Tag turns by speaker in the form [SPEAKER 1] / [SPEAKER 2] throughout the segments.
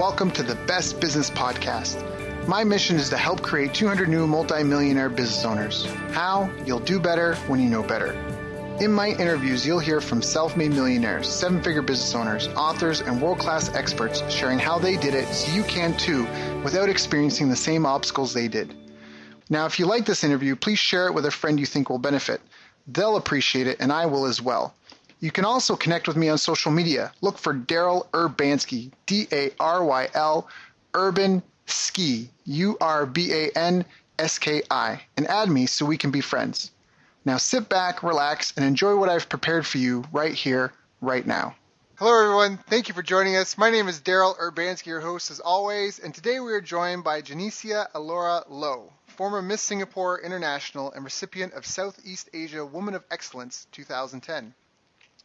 [SPEAKER 1] Welcome to the Best Business Podcast. My mission is to help create 200 new multi-millionaire business owners. How? You'll do better when you know better. In my interviews, you'll hear from self-made millionaires, seven-figure business owners, authors, and world-class experts sharing how they did it so you can too without experiencing the same obstacles they did. Now, if you like this interview, please share it with a friend you think will benefit. They'll appreciate it, and I will as well. You can also connect with me on social media. Look for Daryl Urbanski, D-A-R-Y-L, Urban Ski, U-R-B-A-N-S-K-I, and add me so we can be friends. Now sit back, relax, and enjoy what I've prepared for you right here, right now. Hello, everyone. Thank you for joining us. My name is Daryl Urbanski, your host as always, and today we are joined by Genecia Alluora Low, former Miss Singapore International and recipient of Southeast Asia Woman of Excellence 2010.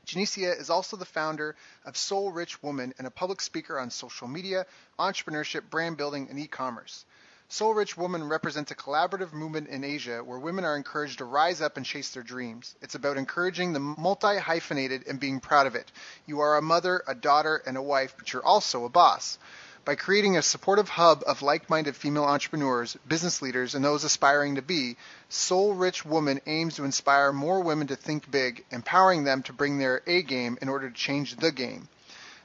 [SPEAKER 1] Genecia is also the founder of Soul Rich Woman and a public speaker on social media, entrepreneurship, brand building, and e-commerce. Soul Rich Woman represents a collaborative movement in Asia where women are encouraged to rise up and chase their dreams. It's about encouraging the multi-hyphenated and being proud of it. You are a mother, a daughter, and a wife, but you're also a boss. By creating a supportive hub of like-minded female entrepreneurs, business leaders, and those aspiring to be, Soul Rich Woman aims to inspire more women to think big, empowering them to bring their A game in order to change the game.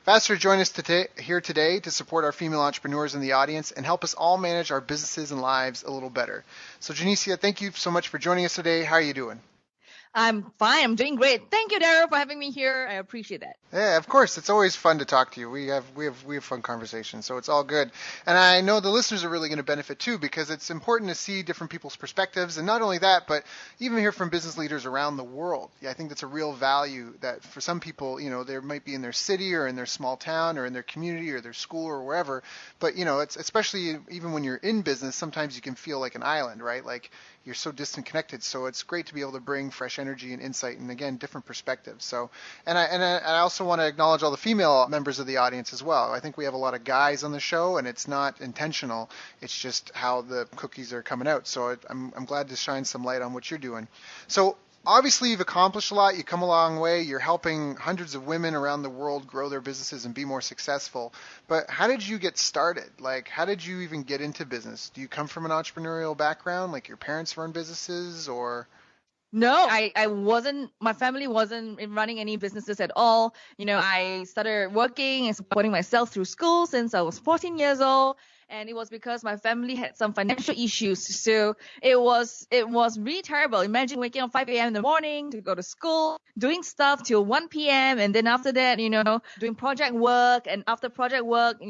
[SPEAKER 1] I've asked her to join us here today to support our female entrepreneurs in the audience and help us all manage our businesses and lives a little better. So Genecia, thank you so much for joining us today. How are you doing?
[SPEAKER 2] I'm fine. I'm doing great. Thank you, Daryl, for having me here. I appreciate that.
[SPEAKER 1] Yeah, of course. It's always fun to talk to you. We have fun conversations, so it's all good. And I know the listeners are really going to benefit too, because it's important to see different people's perspectives, and not only that, but even hear from business leaders around the world. Yeah, I think that's a real value that for some people, they might be in their city or in their small town or in their community or their school or wherever. But it's especially even when you're in business, sometimes you can feel like an island, right? Like you're so distant connected. So it's great to be able to bring fresh energy and insight and, again, different perspectives. So, and I also want to acknowledge all the female members of the audience as well. I think we have a lot of guys on the show, and it's not intentional. It's just how the cookies are coming out. So I'm glad to shine some light on what you're doing. So obviously you've accomplished a lot. You've come a long way. You're helping hundreds of women around the world grow their businesses and be more successful. But how did you get started? Like, how did you even get into business? Do you come from an entrepreneurial background, like your parents run businesses, or?
[SPEAKER 2] No, I wasn't, my family wasn't running any businesses at all. I started working and supporting myself through school since I was 14 years old. And it was because my family had some financial issues. So it was really terrible. Imagine waking up 5 a.m. in the morning to go to school, doing stuff till 1 p.m. And then after that, doing project work. And after project work,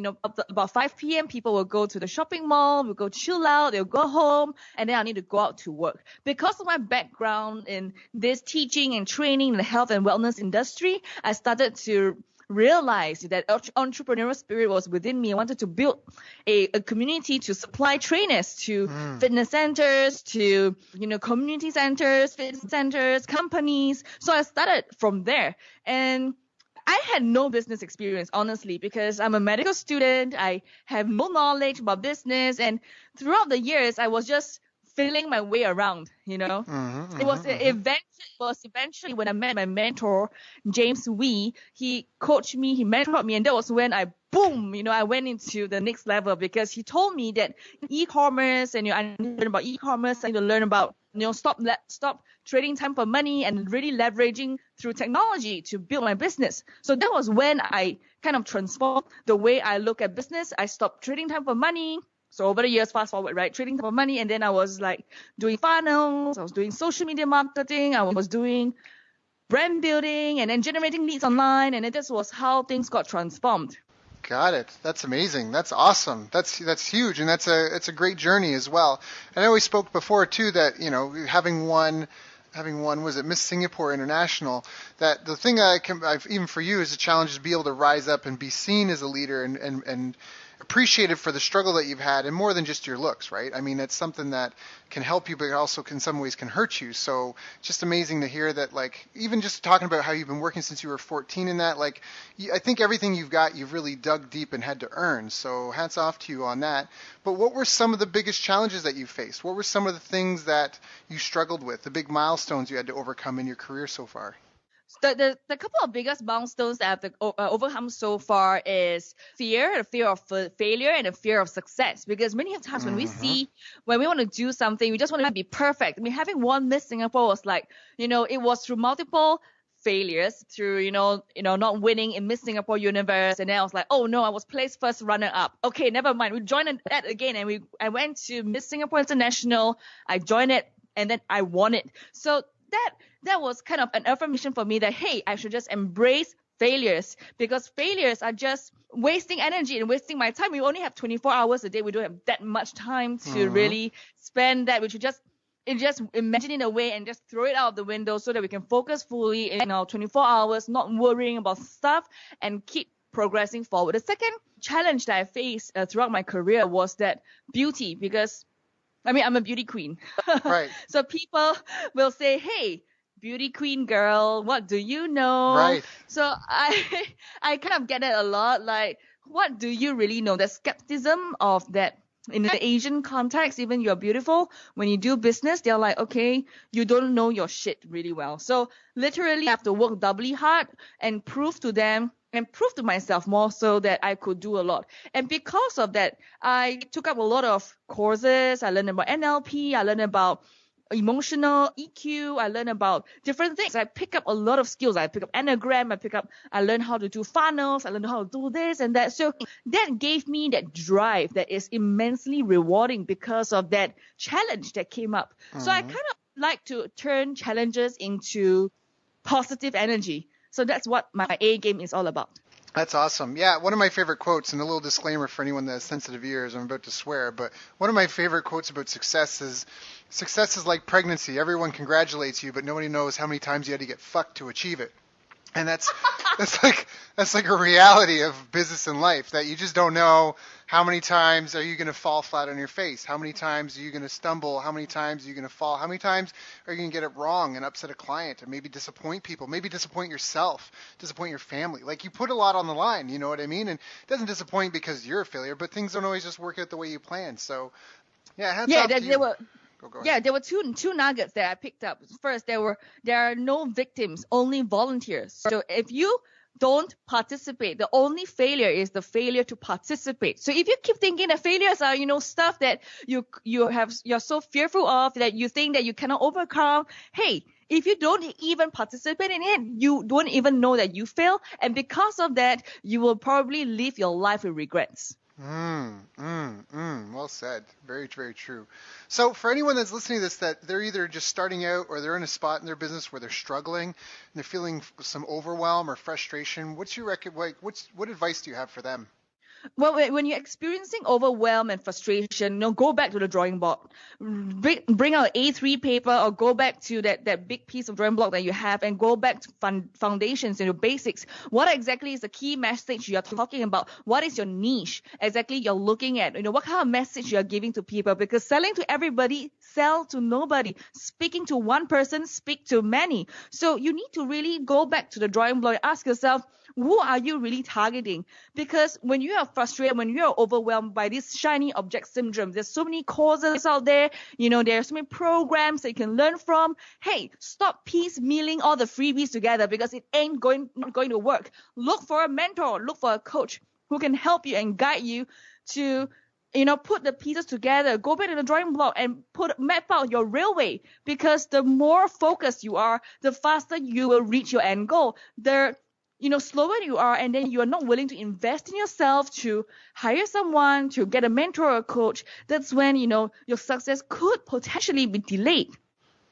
[SPEAKER 2] about 5 p.m., people will go to the shopping mall, will go chill out, they'll go home. And then I need to go out to work. Because of my background in this teaching and training in the health and wellness industry, I started to realized that entrepreneurial spirit was within me. I wanted to build a community to supply trainers to fitness centers, to community centers, fitness centers, companies. So I started from there. And I had no business experience, honestly, because I'm a medical student. I have no knowledge about business. And throughout the years, I was just feeling my way around, It was eventually when I met my mentor, James Wee. He coached me, he mentored me, and that was when I went into the next level, because he told me that e-commerce, and I need to learn about e-commerce, I need to learn about stop trading time for money and really leveraging through technology to build my business. So that was when I kind of transformed the way I look at business. I stopped trading time for money. So over the years, fast forward, right, trading for money, and then I was like doing funnels, I was doing social media marketing, I was doing brand building, and then generating leads online, and this was how things got transformed.
[SPEAKER 1] Got it. That's amazing. That's awesome. That's huge, and it's a great journey as well. And I always spoke before too that having won was it Miss Singapore International, that the thing I've even for you is a challenge is to be able to rise up and be seen as a leader and appreciated for the struggle that you've had, and more than just your looks, right? I mean, it's something that can help you, but also in some ways can hurt you. So just amazing to hear that, like, even just talking about how you've been working since you were 14 in that, like, I think everything you've got, you've really dug deep and had to earn. So hats off to you on that. But what were some of the biggest challenges that you faced? What were some of the things that you struggled with, the big milestones you had to overcome in your career so far?
[SPEAKER 2] The couple of biggest milestones that I've overcome so far is fear, the fear of failure, and the fear of success. Because many of times when we want to do something, we just want to be perfect. I mean, having won Miss Singapore was like, it was through multiple failures, through not winning in Miss Singapore Universe, and then I was like, oh no, I was placed first runner up. Okay, never mind. We joined that again, and I went to Miss Singapore International. I joined it, and then I won it. So that was kind of an affirmation for me that, hey, I should just embrace failures, because failures are just wasting energy and wasting my time. We only have 24 hours a day. We don't have that much time to really spend that. We should just imagine it away and just throw it out of the window so that we can focus fully in our 24 hours, not worrying about stuff, and keep progressing forward. The second challenge that I faced throughout my career was that beauty, because I mean, I'm a beauty queen.
[SPEAKER 1] Right.
[SPEAKER 2] So people will say, hey, beauty queen girl, what do you know?
[SPEAKER 1] Right.
[SPEAKER 2] So I kind of get it a lot. Like, what do you really know? The skepticism of that in the Asian context, even you're beautiful, when you do business, they're like, okay, you don't know your shit really well. So literally I have to work doubly hard and prove to them and prove to myself more so that I could do a lot. And because of that, I took up a lot of courses. I learned about NLP. I learned about emotional EQ. I learned about different things. I pick up a lot of skills. I pick up Enneagram. I learned how to do funnels. I learned how to do this and that. So that gave me that drive that is immensely rewarding because of that challenge that came up. So I kind of like to turn challenges into positive energy. So that's what my A game is all about.
[SPEAKER 1] That's awesome. Yeah, one of my favorite quotes, and a little disclaimer for anyone that has sensitive ears, I'm about to swear, but one of my favorite quotes about success is like pregnancy. Everyone congratulates you, but nobody knows how many times you had to get fucked to achieve it. And that's like a reality of business and life, that you just don't know how many times are you going to fall flat on your face, how many times are you going to stumble, how many times are you going to fall, how many times are you going to get it wrong and upset a client and maybe disappoint people, maybe disappoint yourself, disappoint your family. Like, you put a lot on the line, you know what I mean? And it doesn't disappoint because you're a failure, but things don't always just work out the way you plan. So yeah, hats off to you.
[SPEAKER 2] There were two nuggets that I picked up. First, there are no victims, only volunteers. So if you don't participate, the only failure is the failure to participate. So if you keep thinking that failures are, stuff that you're so fearful of, that you think that you cannot overcome, hey, if you don't even participate in it, you don't even know that you fail. And because of that, you will probably live your life with regrets.
[SPEAKER 1] Well said. Very, very true. So for anyone that's listening to this, that they're either just starting out or they're in a spot in their business where they're struggling and they're feeling some overwhelm or frustration, what advice do you have for them?
[SPEAKER 2] Well, when you're experiencing overwhelm and frustration, go back to the drawing board. Bring out A3 paper, or go back to that big piece of drawing block that you have, and go back to foundations and your basics. What exactly is the key message you're talking about? What is your niche exactly you're looking at? What kind of message you're giving to people? Because selling to everybody, sell to nobody. Speaking to one person, speak to many. So you need to really go back to the drawing board. Ask yourself, who are you really targeting? Because when you are frustrated, when you are overwhelmed by this shiny object syndrome, there's so many courses out there, there are so many programs that you can learn from. Hey, stop piecemealing all the freebies together, because it ain't going to work. Look for a mentor, look for a coach who can help you and guide you to put the pieces together. Go back to the drawing board and map out your railway, because the more focused you are, the faster you will reach your end goal. Slower you are, and then you are not willing to invest in yourself, to hire someone, to get a mentor or a coach, that's when, your success could potentially be delayed.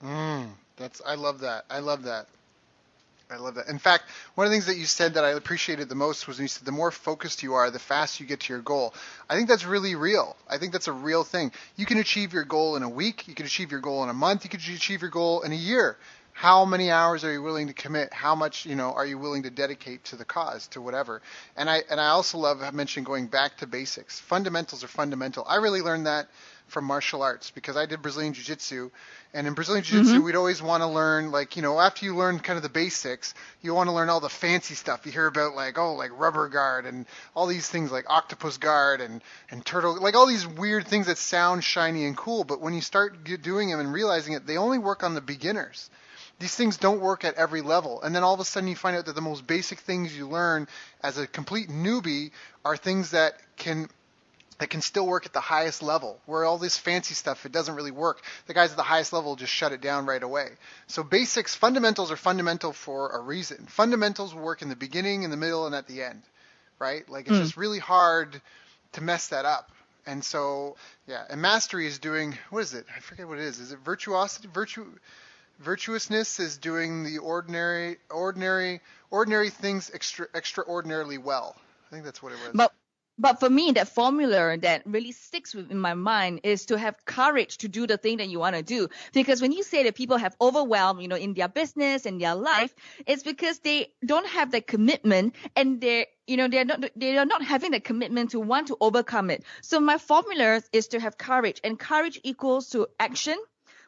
[SPEAKER 1] I love that. In fact, one of the things that you said that I appreciated the most was when you said the more focused you are, the faster you get to your goal. I think that's really real. I think that's a real thing. You can achieve your goal in a week. You can achieve your goal in a month. You can achieve your goal in a year. How many hours are you willing to commit? How much, are you willing to dedicate to the cause, to whatever? And I also love mentioning going back to basics. Fundamentals are fundamental. I really learned that from martial arts, because I did Brazilian Jiu-Jitsu. And in Brazilian Jiu-Jitsu, we'd always want to learn, after you learn kind of the basics, you want to learn all the fancy stuff. You hear about like rubber guard and all these things like octopus guard and turtle, like all these weird things that sound shiny and cool. But when you start doing them and realizing it, they only work on the beginners. these things don't work at every level. And then all of a sudden you find out that the most basic things you learn as a complete newbie are things that can still work at the highest level, where all this fancy stuff, it doesn't really work. The guys at the highest level just shut it down right away. So basics, fundamentals are fundamental for a reason. Fundamentals will work in the beginning, in the middle, and at the end, right? Like, it's just really hard to mess that up. And so, yeah, and mastery is doing, what is it? I forget what it is. Is it virtuosity? Virtuousness is doing the ordinary things extraordinarily well. I think that's what it was.
[SPEAKER 2] But for me, that formula that really sticks in my mind is to have courage to do the thing that you want to do. Because when you say that people have overwhelm, in their business and their life, it's because they don't have the commitment, and they are not having the commitment to want to overcome it. So my formula is to have courage, and courage equals to action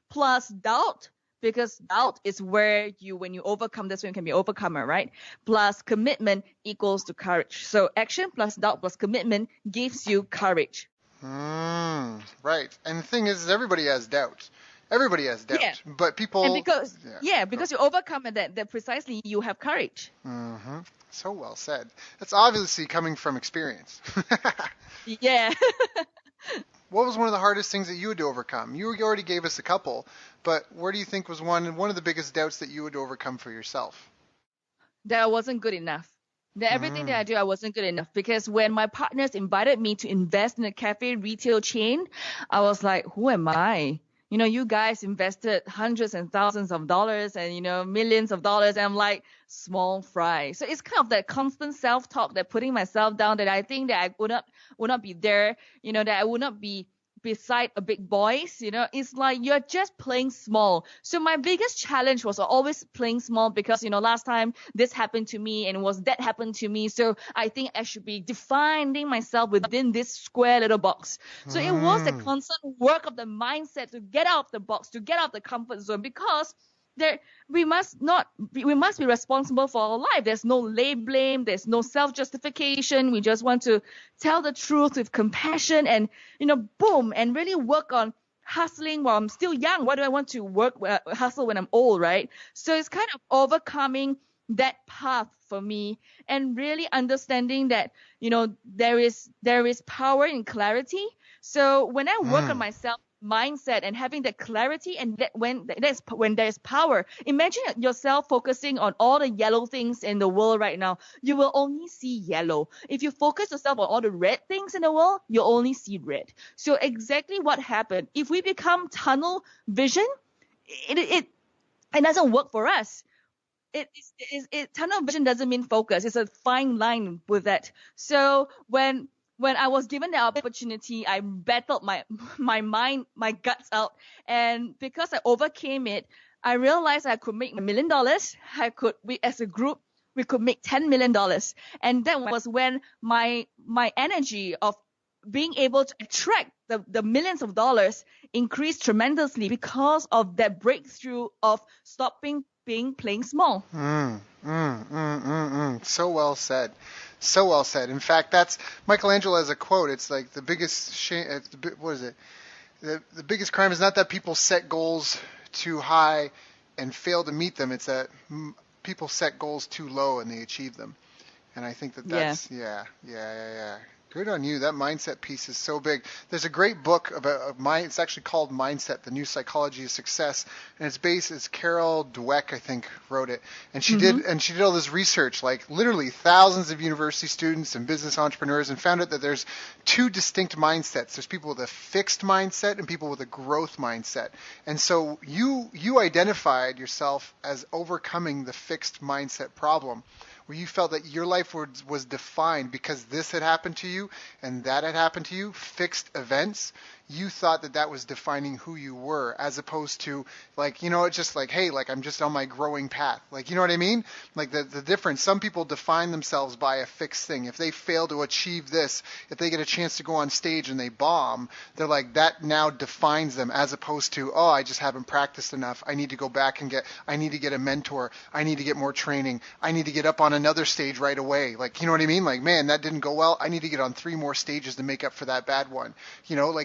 [SPEAKER 2] plus doubt. Because doubt is where when you overcome, that's when you can be overcomer, right? Plus commitment equals to courage. So action plus doubt plus commitment gives you courage.
[SPEAKER 1] Right. And the thing is everybody has doubt. Everybody has doubt. Yeah. But people...
[SPEAKER 2] And because you overcome it, that precisely you have courage.
[SPEAKER 1] Mm-hmm. So well said. That's obviously coming from experience.
[SPEAKER 2] Yeah.
[SPEAKER 1] What was one of the hardest things that you had to overcome? You already gave us a couple, but where do you think was one of the biggest doubts that you had to overcome for yourself?
[SPEAKER 2] That I wasn't good enough. That everything that I do, I wasn't good enough. Because when my partners invited me to invest in a cafe retail chain, I was like, who am I? You guys invested hundreds and thousands of dollars and, millions of dollars. And I'm like, small fry. So it's kind of that constant self-talk, that putting myself down, that I think that I would not be there, that I would not be beside a big boys. It's like you're just playing small. So my biggest challenge was always playing small, because last time this happened to me and that happened to me, so I think I should be defining myself within this square little box. So it was the constant work of the mindset to get out of the box, to get out of the comfort zone, because we must be responsible for our life. There's no blame, there's no self-justification. We just want to tell the truth with compassion and, boom, and really work on hustling while I'm still young. Why do I want to hustle when I'm old, right? So it's kind of overcoming that path for me, and really understanding that, there is power in clarity. So when I work on myself mindset and having that clarity, and that when there's power, imagine yourself focusing on all the yellow things in the world right now, you will only see yellow. If you focus yourself on all the red things in the world, you'll only see red. So exactly what happened, if we become tunnel vision, it doesn't work for us. Tunnel vision doesn't mean focus. It's a fine line with that. So when I was given the opportunity, I battled my mind, my guts out. And because I overcame it, I realized I could make $1 million. As a group, we could make $10 million. And that was when my energy of being able to attract the millions of dollars increased tremendously, because of that breakthrough of stopping playing small.
[SPEAKER 1] So well said. So well said. In fact, that's Michelangelo has a quote. It's like the biggest shame. What is it? The biggest crime is not that people set goals too high and fail to meet them. It's that people set goals too low and they achieve them. And I think that's yeah. Good on you. That mindset piece is so big. There's a great book about it's actually called Mindset: The New Psychology of Success, and it's Carol Dweck, I think, wrote it. And she did all this research, like literally thousands of university students and business entrepreneurs, and found out that there's two distinct mindsets. There's people with a fixed mindset and people with a growth mindset. And so you identified yourself as overcoming the fixed mindset problem, where you felt that your life was defined because this had happened to you and that had happened to you, fixed events. You thought that was defining who you were, as opposed to it's just like, hey, I'm just on my growing path. You know what I mean? Like the difference. Some people define themselves by a fixed thing. If they fail to achieve this, if they get a chance to go on stage and they bomb, they're like, that now defines them, as opposed to, oh, I just haven't practiced enough. I need to go back and I need to get a mentor. I need to get more training. I need to get up on another stage right away. You know what I mean? Man, that didn't go well. I need to get on 3 more stages to make up for that bad one.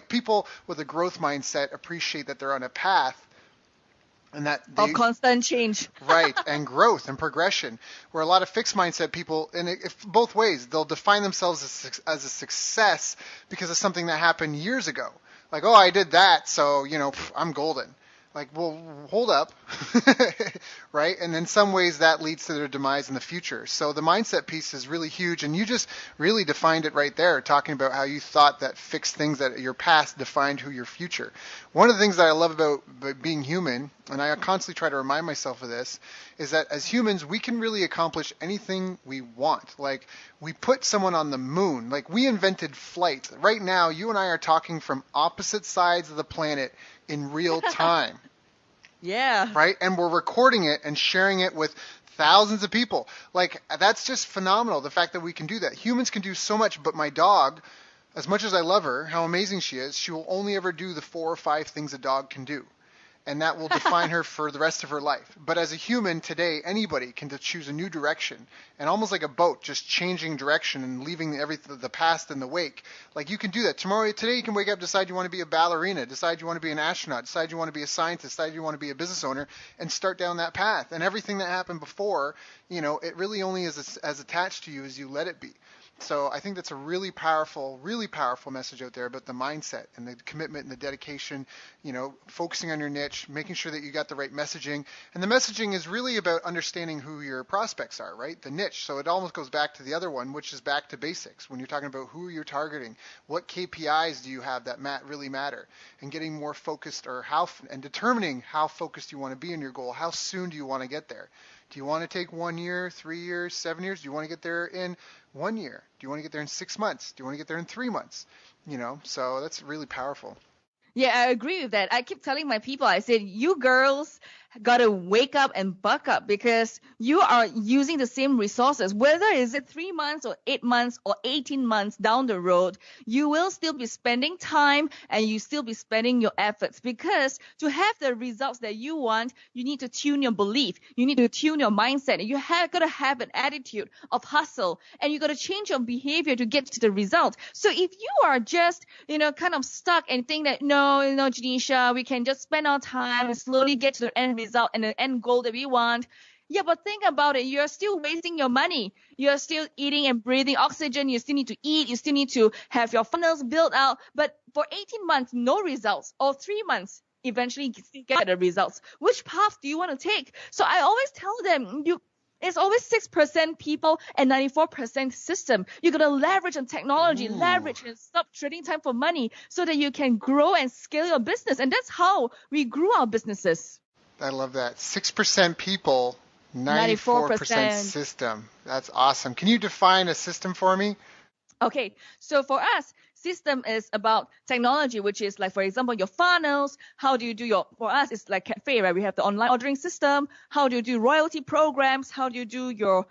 [SPEAKER 1] People with a growth mindset appreciate that they're on a path, And that
[SPEAKER 2] Or
[SPEAKER 1] they
[SPEAKER 2] constant change.
[SPEAKER 1] right, and growth and progression, where a lot of fixed mindset people, and if both ways, they'll define themselves as a success because of something that happened years ago. Like, oh, I did that, so, I'm golden. Like, well, hold up, right? And in some ways that leads to their demise in the future. So the mindset piece is really huge, and you just really defined it right there, talking about how you thought that fixed things that your past defined who your future. One of the things that I love about being human, and I constantly try to remind myself of this, is that as humans, we can really accomplish anything we want. Like, we put someone on the moon. Like, we invented flight. Right now, you and I are talking from opposite sides of the planet in real time.
[SPEAKER 2] Yeah.
[SPEAKER 1] Right? And we're recording it and sharing it with thousands of people. Like, that's just phenomenal, the fact that we can do that. Humans can do so much, but my dog, as much as I love her, how amazing she is, she will only ever do the 4 or 5 things a dog can do. And that will define her for the rest of her life. But as a human today, anybody can choose a new direction, and almost like a boat, just changing direction and leaving the past in the wake. Like, you can do that today. You can wake up, decide you want to be a ballerina, decide you want to be an astronaut, decide you want to be a scientist, decide you want to be a business owner, and start down that path. And everything that happened before, it really only is as attached to you as you let it be. So I think that's a really powerful message out there about the mindset and the commitment and the dedication, focusing on your niche, making sure that you got the right messaging. And the messaging is really about understanding who your prospects are, right? The niche. So it almost goes back to the other one, which is back to basics. When you're talking about who you're targeting, what KPIs do you have that really matter, and getting more focused, and determining how focused you want to be in your goal. How soon do you want to get there? Do you want to take 1 year, 3 years, 7 years? Do you want to get there in 1 year? Do you want to get there in 6 months? Do you want to get there in 3 months? So that's really powerful.
[SPEAKER 2] Yeah, I agree with that. I keep telling my people, I said, you girls gotta wake up and buck up, because you are using the same resources. Whether is it 3 months or 8 months or 18 months down the road, you will still be spending time and you still be spending your efforts, because to have the results that you want, you need to tune your belief. You need to tune your mindset. You gotta have an attitude of hustle, and you gotta change your behavior to get to the result. So if you are just, kind of stuck and think that, no, Genecia, we can just spend our time and slowly get to the end result and the end goal that we want. Yeah, but think about it. You're still wasting your money. You're still eating and breathing oxygen. You still need to eat. You still need to have your funnels built out. But for 18 months, no results, or 3 months, eventually you still get the results. Which path do you want to take? So I always tell them, it's always 6% people and 94% system. You got to leverage on technology, leverage and stop trading time for money, so that you can grow and scale your business. And that's how we grew our businesses.
[SPEAKER 1] I love that. 6% people, 94% system. That's awesome. Can you define a system for me?
[SPEAKER 2] Okay, so for us, system is about technology, which is like, for example, your funnels. How do you do for us, it's like cafe, right? We have the online ordering system. How do you do royalty programs? How do you do your,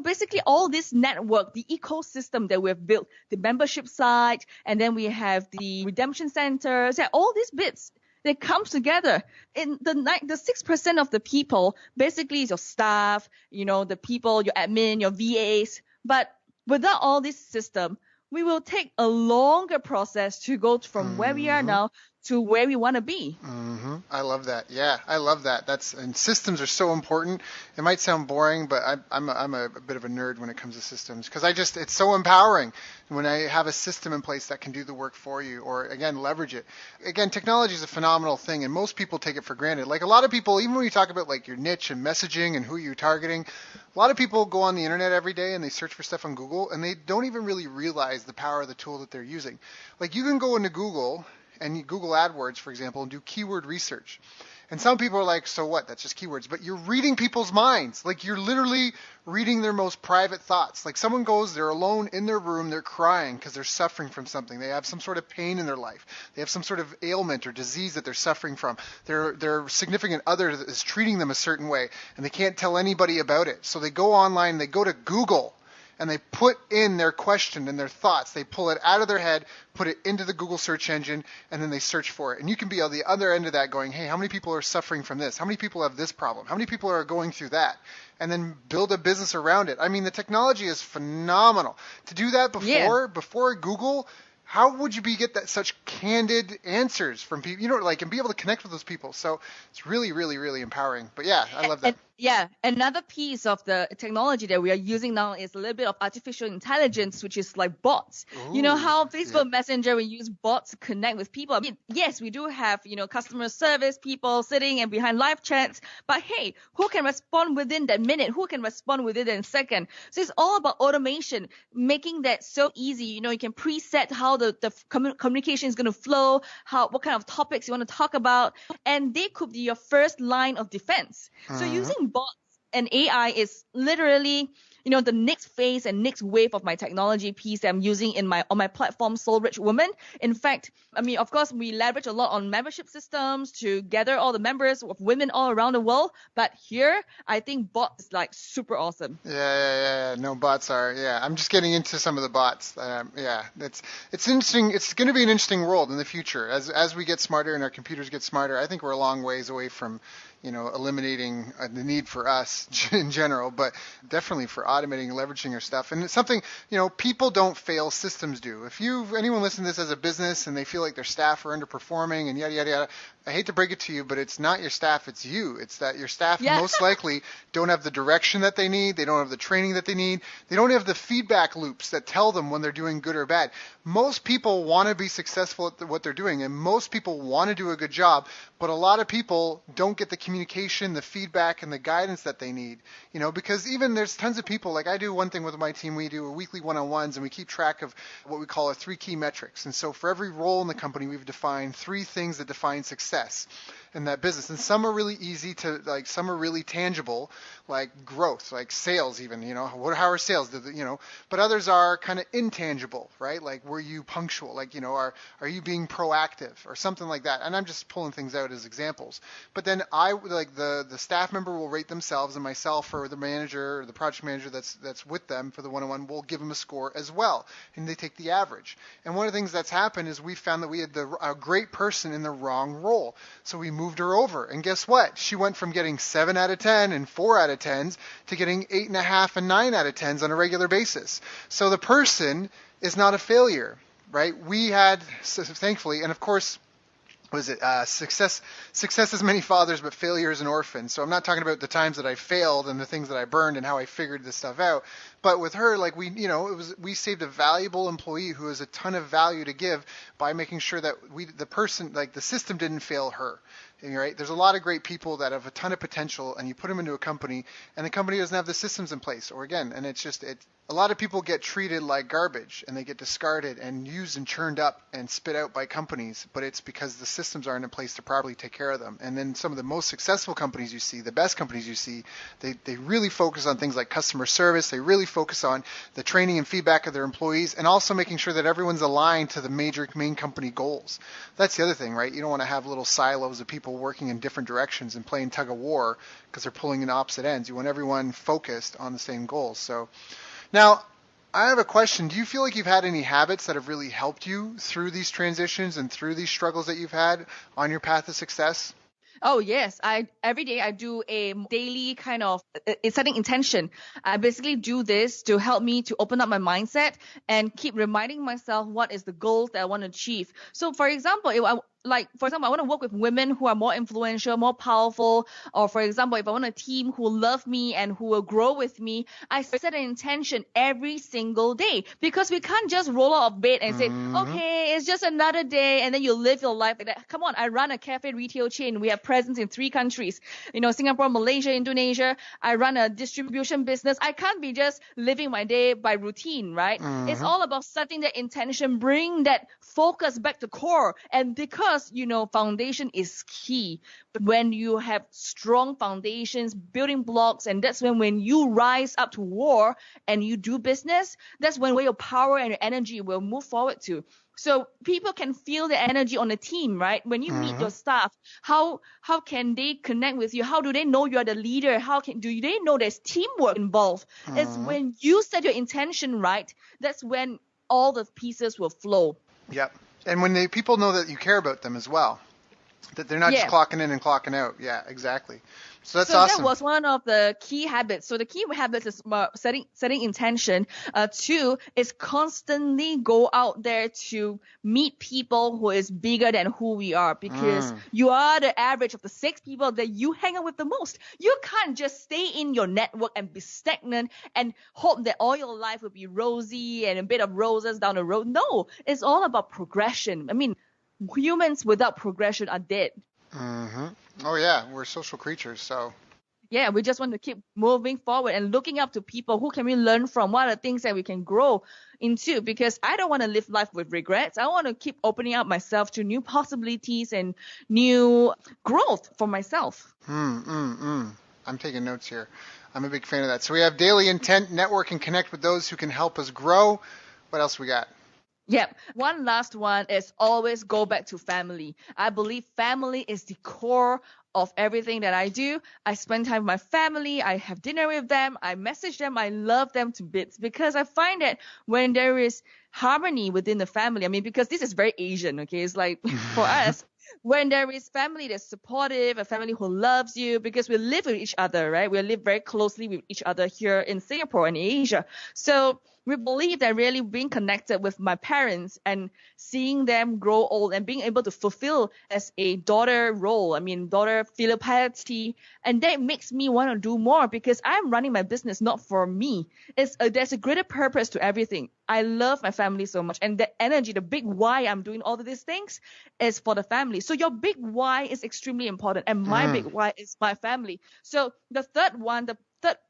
[SPEAKER 2] basically all this network, the ecosystem that we've built, the membership site, and then we have the redemption centers, all these bits. They come together. In the 6% of the people basically is your staff, the people, your admin, your VAs. But without all this system, we will take a longer process to go from where we are now to where we want to be.
[SPEAKER 1] I love that. Yeah, I love that. And systems are so important. It might sound boring, but I'm a bit of a nerd when it comes to systems, because it's so empowering when I have a system in place that can do the work for you, or again, leverage it. Again, technology is a phenomenal thing, and most people take it for granted. Like, a lot of people, even when you talk about like your niche and messaging and who you're targeting, a lot of people go on the internet every day and they search for stuff on Google, and they don't even really realize the power of the tool that they're using. Like, you can go into Google and Google AdWords, for example, and do keyword research. And some people are like, so what? That's just keywords. But you're reading people's minds. Like, you're literally reading their most private thoughts. Like, someone goes, they're alone in their room, they're crying because they're suffering from something. They have some sort of pain in their life. They have some sort of ailment or disease that they're suffering from. Their significant other is treating them a certain way, and they can't tell anybody about it. So they go online, they go to Google, and they put in their question and their thoughts. They pull it out of their head, put it into the Google search engine, and then they search for it. And you can be on the other end of that going, hey, how many people are suffering from this? How many people have this problem? How many people are going through that? And then build a business around it. I mean, the technology is phenomenal. To do that before Google, how would you get that such candid answers from people, like, and be able to connect with those people? So it's really, really, really empowering. But yeah, I love that.
[SPEAKER 2] And yeah, another piece of the technology that we are using now is a little bit of artificial intelligence, which is like bots. You know
[SPEAKER 1] Ooh,
[SPEAKER 2] how Facebook
[SPEAKER 1] yep.
[SPEAKER 2] Messenger, we use bots to connect with people. I mean, yes, we do have, customer service people sitting and behind live chats, but hey, who can respond within that minute? Who can respond within that second? So it's all about automation, making that so easy. You can preset how the communication is going to flow, what kind of topics you want to talk about, and they could be your first line of defense. So using bots and AI is literally, the next phase and next wave of my technology piece that I'm using on my platform, Soul Rich Woman. In fact, I mean, of course, we leverage a lot on membership systems to gather all the members of women all around the world. But here, I think bots is like super awesome.
[SPEAKER 1] Yeah. No, bots are. Yeah, I'm just getting into some of the bots. Yeah, it's interesting. It's going to be an interesting world in the future as we get smarter and our computers get smarter. I think we're a long ways away from, eliminating the need for us in general, but definitely for automating and leveraging our stuff. And it's something, people don't fail, systems do. If anyone listen to this as a business and they feel like their staff are underperforming and yada, yada, yada, I hate to break it to you, but it's not your staff, it's you. It's that your staff most likely don't have the direction that they need. They don't have the training that they need. They don't have the feedback loops that tell them when they're doing good or bad. Most people want to be successful at what they're doing, and most people want to do a good job, but a lot of people don't get the communication, the feedback, and the guidance that they need, because even there's tons of people, like I do one thing with my team, we do weekly one-on-ones, and we keep track of what we call our 3 key metrics. And so for every role in the company, we've defined 3 things that define success in that business. And some are really easy to, like, some are really tangible, like growth, like sales even, how are sales, but others are kind of intangible, right? Like, were you punctual? Like, are you being proactive or something like that? And I'm just pulling things out as examples. But then the staff member will rate themselves, and myself or the manager or the project manager that's with them for the one-on-one will give them a score as well. And they take the average. And one of the things that's happened is we found that we had a great person in the wrong role. So we moved her over. And guess what? She went from getting 7 out of 10 and 4 out of 10s to getting 8.5 and 9 out of 10s on a regular basis. So the person is not a failure, right? We had, thankfully, and of course, success has many fathers, but failure is an orphan. So I'm not talking about the times that I failed and the things that I burned and how I figured this stuff out. But with her, like, we saved a valuable employee who has a ton of value to give by making sure that the system didn't fail her. Right? There's a lot of great people that have a ton of potential, and you put them into a company, and the company doesn't have the systems in place. And it's a lot of people get treated like garbage, and they get discarded and used and churned up and spit out by companies, but it's because the systems aren't in place to properly take care of them. And then some of the most successful companies you see, the best companies you see, they really focus on things like customer service. They really focus on the training and feedback of their employees, and also making sure that everyone's aligned to the main company goals. That's the other thing, right? You don't want to have little silos of people working in different directions and playing tug of war because they're pulling in opposite ends. You want everyone focused on the same goals. So now, I have a question. Do you feel like you've had any habits that have really helped you through these transitions and through these struggles that you've had on your path to success?
[SPEAKER 2] Oh yes, every day I do a daily kind of setting intention. I basically do this to help me to open up my mindset and keep reminding myself what is the goals that I want to achieve. So for example, I want to work with women who are more influential, more powerful, or for example, if I want a team who will love me and who will grow with me, I set an intention every single day, because we can't just roll out of bed and say, okay, it's just another day, and then you live your life like that. Come on, I run a cafe retail chain. We have presence in 3 countries, Singapore, Malaysia, Indonesia. I run a distribution business. I can't be just living my day by routine, right? It's all about setting that intention, bring that focus back to core. And because foundation is key. When you have strong foundations, building blocks, and that's when you rise up to war and you do business, that's where your power and your energy will move forward to. So people can feel the energy on the team, right? When you meet your staff, how can they connect with you? How do they know you're the leader? Do they know there's teamwork involved? It's when you set your intention right, that's when all the pieces will flow.
[SPEAKER 1] Yep. And when people know that you care about them as well. That they're not just
[SPEAKER 2] Yeah.
[SPEAKER 1] clocking in and clocking out. Yeah, exactly. So that's
[SPEAKER 2] So that
[SPEAKER 1] awesome.
[SPEAKER 2] was one of the key habits. So the key habits is setting intention. Two is constantly go out there to meet people who is bigger than who we are, because
[SPEAKER 1] Mm.
[SPEAKER 2] you are the average of the 6 people that you hang out with the most. You can't just stay in your network and be stagnant and hope that all your life will be rosy and a bit of roses down the road. No, it's all about progression. I mean, humans without progression are dead.
[SPEAKER 1] Hmm. Oh yeah, we're social creatures. So
[SPEAKER 2] Yeah, we just want to keep moving forward and looking up to people. Who can we learn from? What are the things that we can grow into? Because I don't want to live life with regrets. I want to keep opening up myself to new possibilities and new growth for myself.
[SPEAKER 1] I'm taking notes here. I'm a big fan of that. So we have daily intent, network, and connect with those who can help us grow. What else we got?
[SPEAKER 2] Yep. One last one is always go back to family. I believe family is the core of everything that I do. I spend time with my family. I have dinner with them. I message them. I love them to bits, because I find that when there is harmony within the family, I mean, because this is very Asian, okay? It's like for us, when there is family that's supportive, a family who loves you, because we live with each other, right? We live very closely with each other here in Singapore and Asia. So we believe that really being connected with my parents and seeing them grow old and being able to fulfill as a daughter role, I mean, daughter filial piety, and that makes me want to do more, because I'm running my business not for me. There's a greater purpose to everything. I love my family so much, and the energy, the big why I'm doing all of these things is for the family. So your big why is extremely important, and my big
[SPEAKER 1] Mm.
[SPEAKER 2] why is my family. So the third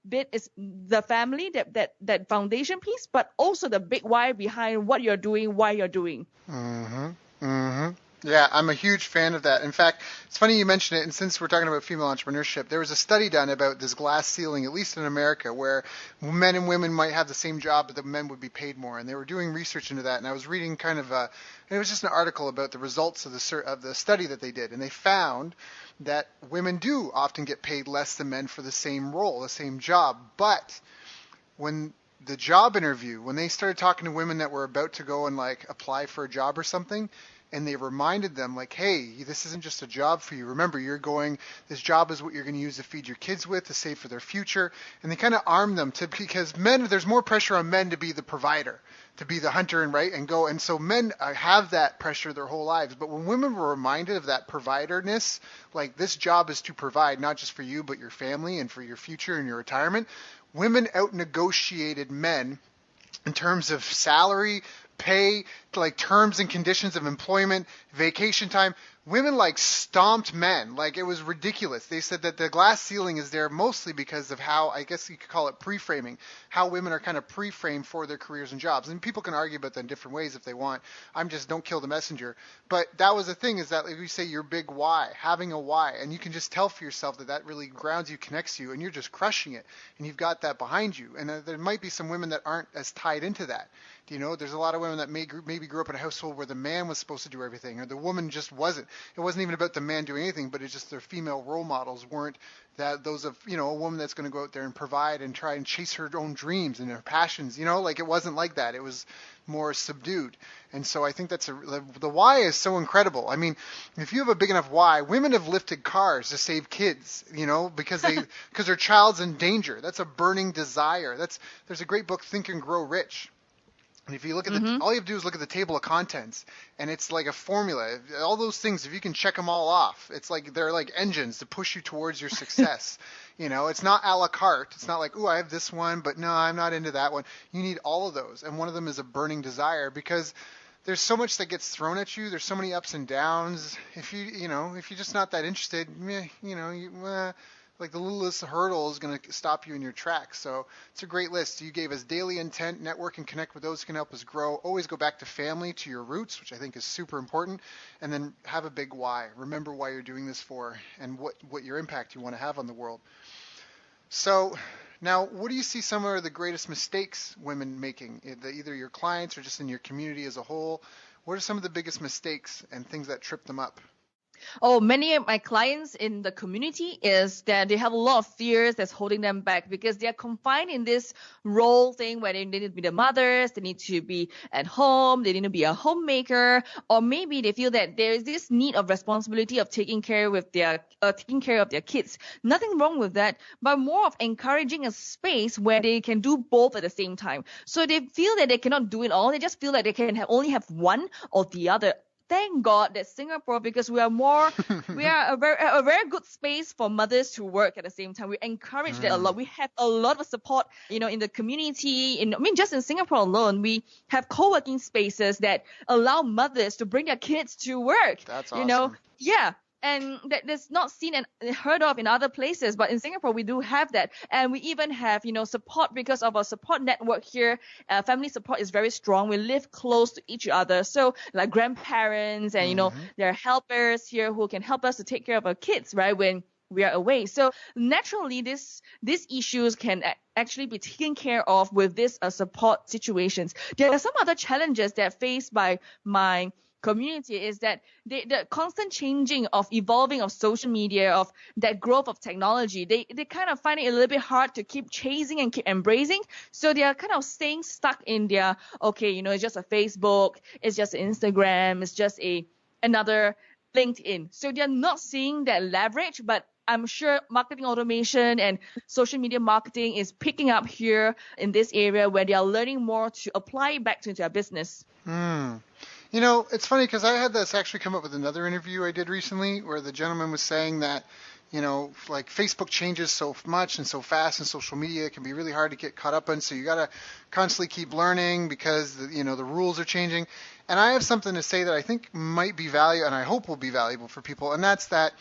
[SPEAKER 2] bit is the family, that foundation piece, but also the big why behind what you're doing, why you're doing.
[SPEAKER 1] Mm-hmm. Mm-hmm. Yeah, I'm a huge fan of that. In fact, it's funny you mention it, and since we're talking about female entrepreneurship, there was a study done about this glass ceiling, at least in America, where men and women might have the same job, but the men would be paid more. And they were doing research into that, and I was reading and it was just an article about the results of the study that they did, and they found that women do often get paid less than men for the same role, the same job, but when the job interview, when they started talking to women that were about to go and like apply for a job or something, and they reminded them like, hey, this isn't just a job for you. Remember, this job is what you're going to use to feed your kids with, to save for their future. And they kind of armed them because there's more pressure on men to be the provider, to be the hunter and right and go. And so men have that pressure their whole lives. But when women were reminded of that providerness, like this job is to provide not just for you, but your family and for your future and your retirement, women out negotiated men in terms of salary, pay, like terms and conditions of employment, vacation time. Women like stomped men. Like it was ridiculous. They said that the glass ceiling is there mostly because of how, I guess you could call it pre-framing, how women are kind of pre-framed for their careers and jobs. And people can argue about that in different ways if they want. I'm just don't kill the messenger. But that was the thing, is that like we say your big why, having a why, and you can just tell for yourself that that really grounds you, connects you, and you're just crushing it, and you've got that behind you. And there might be some women that aren't as tied into that. You know, there's a lot of women that maybe grew up in a household where the man was supposed to do everything, or the woman just wasn't. It wasn't even about the man doing anything, but it's just their female role models weren't that those of, you know, a woman that's going to go out there and provide and try and chase her own dreams and her passions. You know, like it wasn't like that. It was more subdued. And so I think the why is so incredible. I mean, if you have a big enough why, women have lifted cars to save kids, you know, because their child's in danger. That's a burning desire. There's a great book, Think and Grow Rich. And if you look at
[SPEAKER 2] Mm-hmm.
[SPEAKER 1] all you have to do is look at the table of contents, and it's like a formula. All those things, if you can check them all off, it's like they're like engines to push you towards your success. You know, it's not a la carte. It's not like, ooh, I have this one, but no, I'm not into that one. You need all of those, and one of them is a burning desire, because there's so much that gets thrown at you. There's so many ups and downs. If you're just not that interested, like the littlest hurdle is going to stop you in your tracks. So it's a great list. You gave us daily intent, network, and connect with those who can help us grow. Always go back to family, to your roots, which I think is super important. And then have a big why. Remember why you're doing this for, and what your impact you want to have on the world. So now, what do you see some of the greatest mistakes women making, either your clients or just in your community as a whole? What are some of the biggest mistakes and things that trip them up?
[SPEAKER 2] Oh, many of my clients in the community is that they have a lot of fears that's holding them back because they are confined in this role thing where they need to be the mothers, they need to be at home, they need to be a homemaker, or maybe they feel that there is this need of responsibility of taking care of their kids. Nothing wrong with that, but more of encouraging a space where they can do both at the same time. So they feel that they cannot do it all. They just feel that they can only have one or the other. Thank God that Singapore, because we are a very good space for mothers to work at the same time. We encourage that a lot. We have a lot of support, in the community. Just in Singapore alone, we have co-working spaces that allow mothers to bring their kids to work.
[SPEAKER 1] That's awesome.
[SPEAKER 2] Yeah. And that's not seen and heard of in other places, but in Singapore we do have that, and we even have support because of our support network here. Family support is very strong. We live close to each other, so like grandparents and there are helpers here who can help us to take care of our kids right when we are away. So naturally, these issues can actually be taken care of with this support situations. There are some other challenges that are faced by my community is that the constant changing of evolving of social media, of that growth of technology, they kind of find it a little bit hard to keep chasing and keep embracing. So they are kind of staying stuck in their, it's just a Facebook, it's just Instagram, it's just another LinkedIn. So they're not seeing that leverage, but I'm sure marketing automation and social media marketing is picking up here in this area where they are learning more to apply it back to their business.
[SPEAKER 1] It's funny because I had this actually come up with another interview I did recently where the gentleman was saying that, like Facebook changes so much and so fast, and social media can be really hard to get caught up in. So you got to constantly keep learning because, the rules are changing. And I have something to say that I think might be valuable and I hope will be valuable for people. And that's that,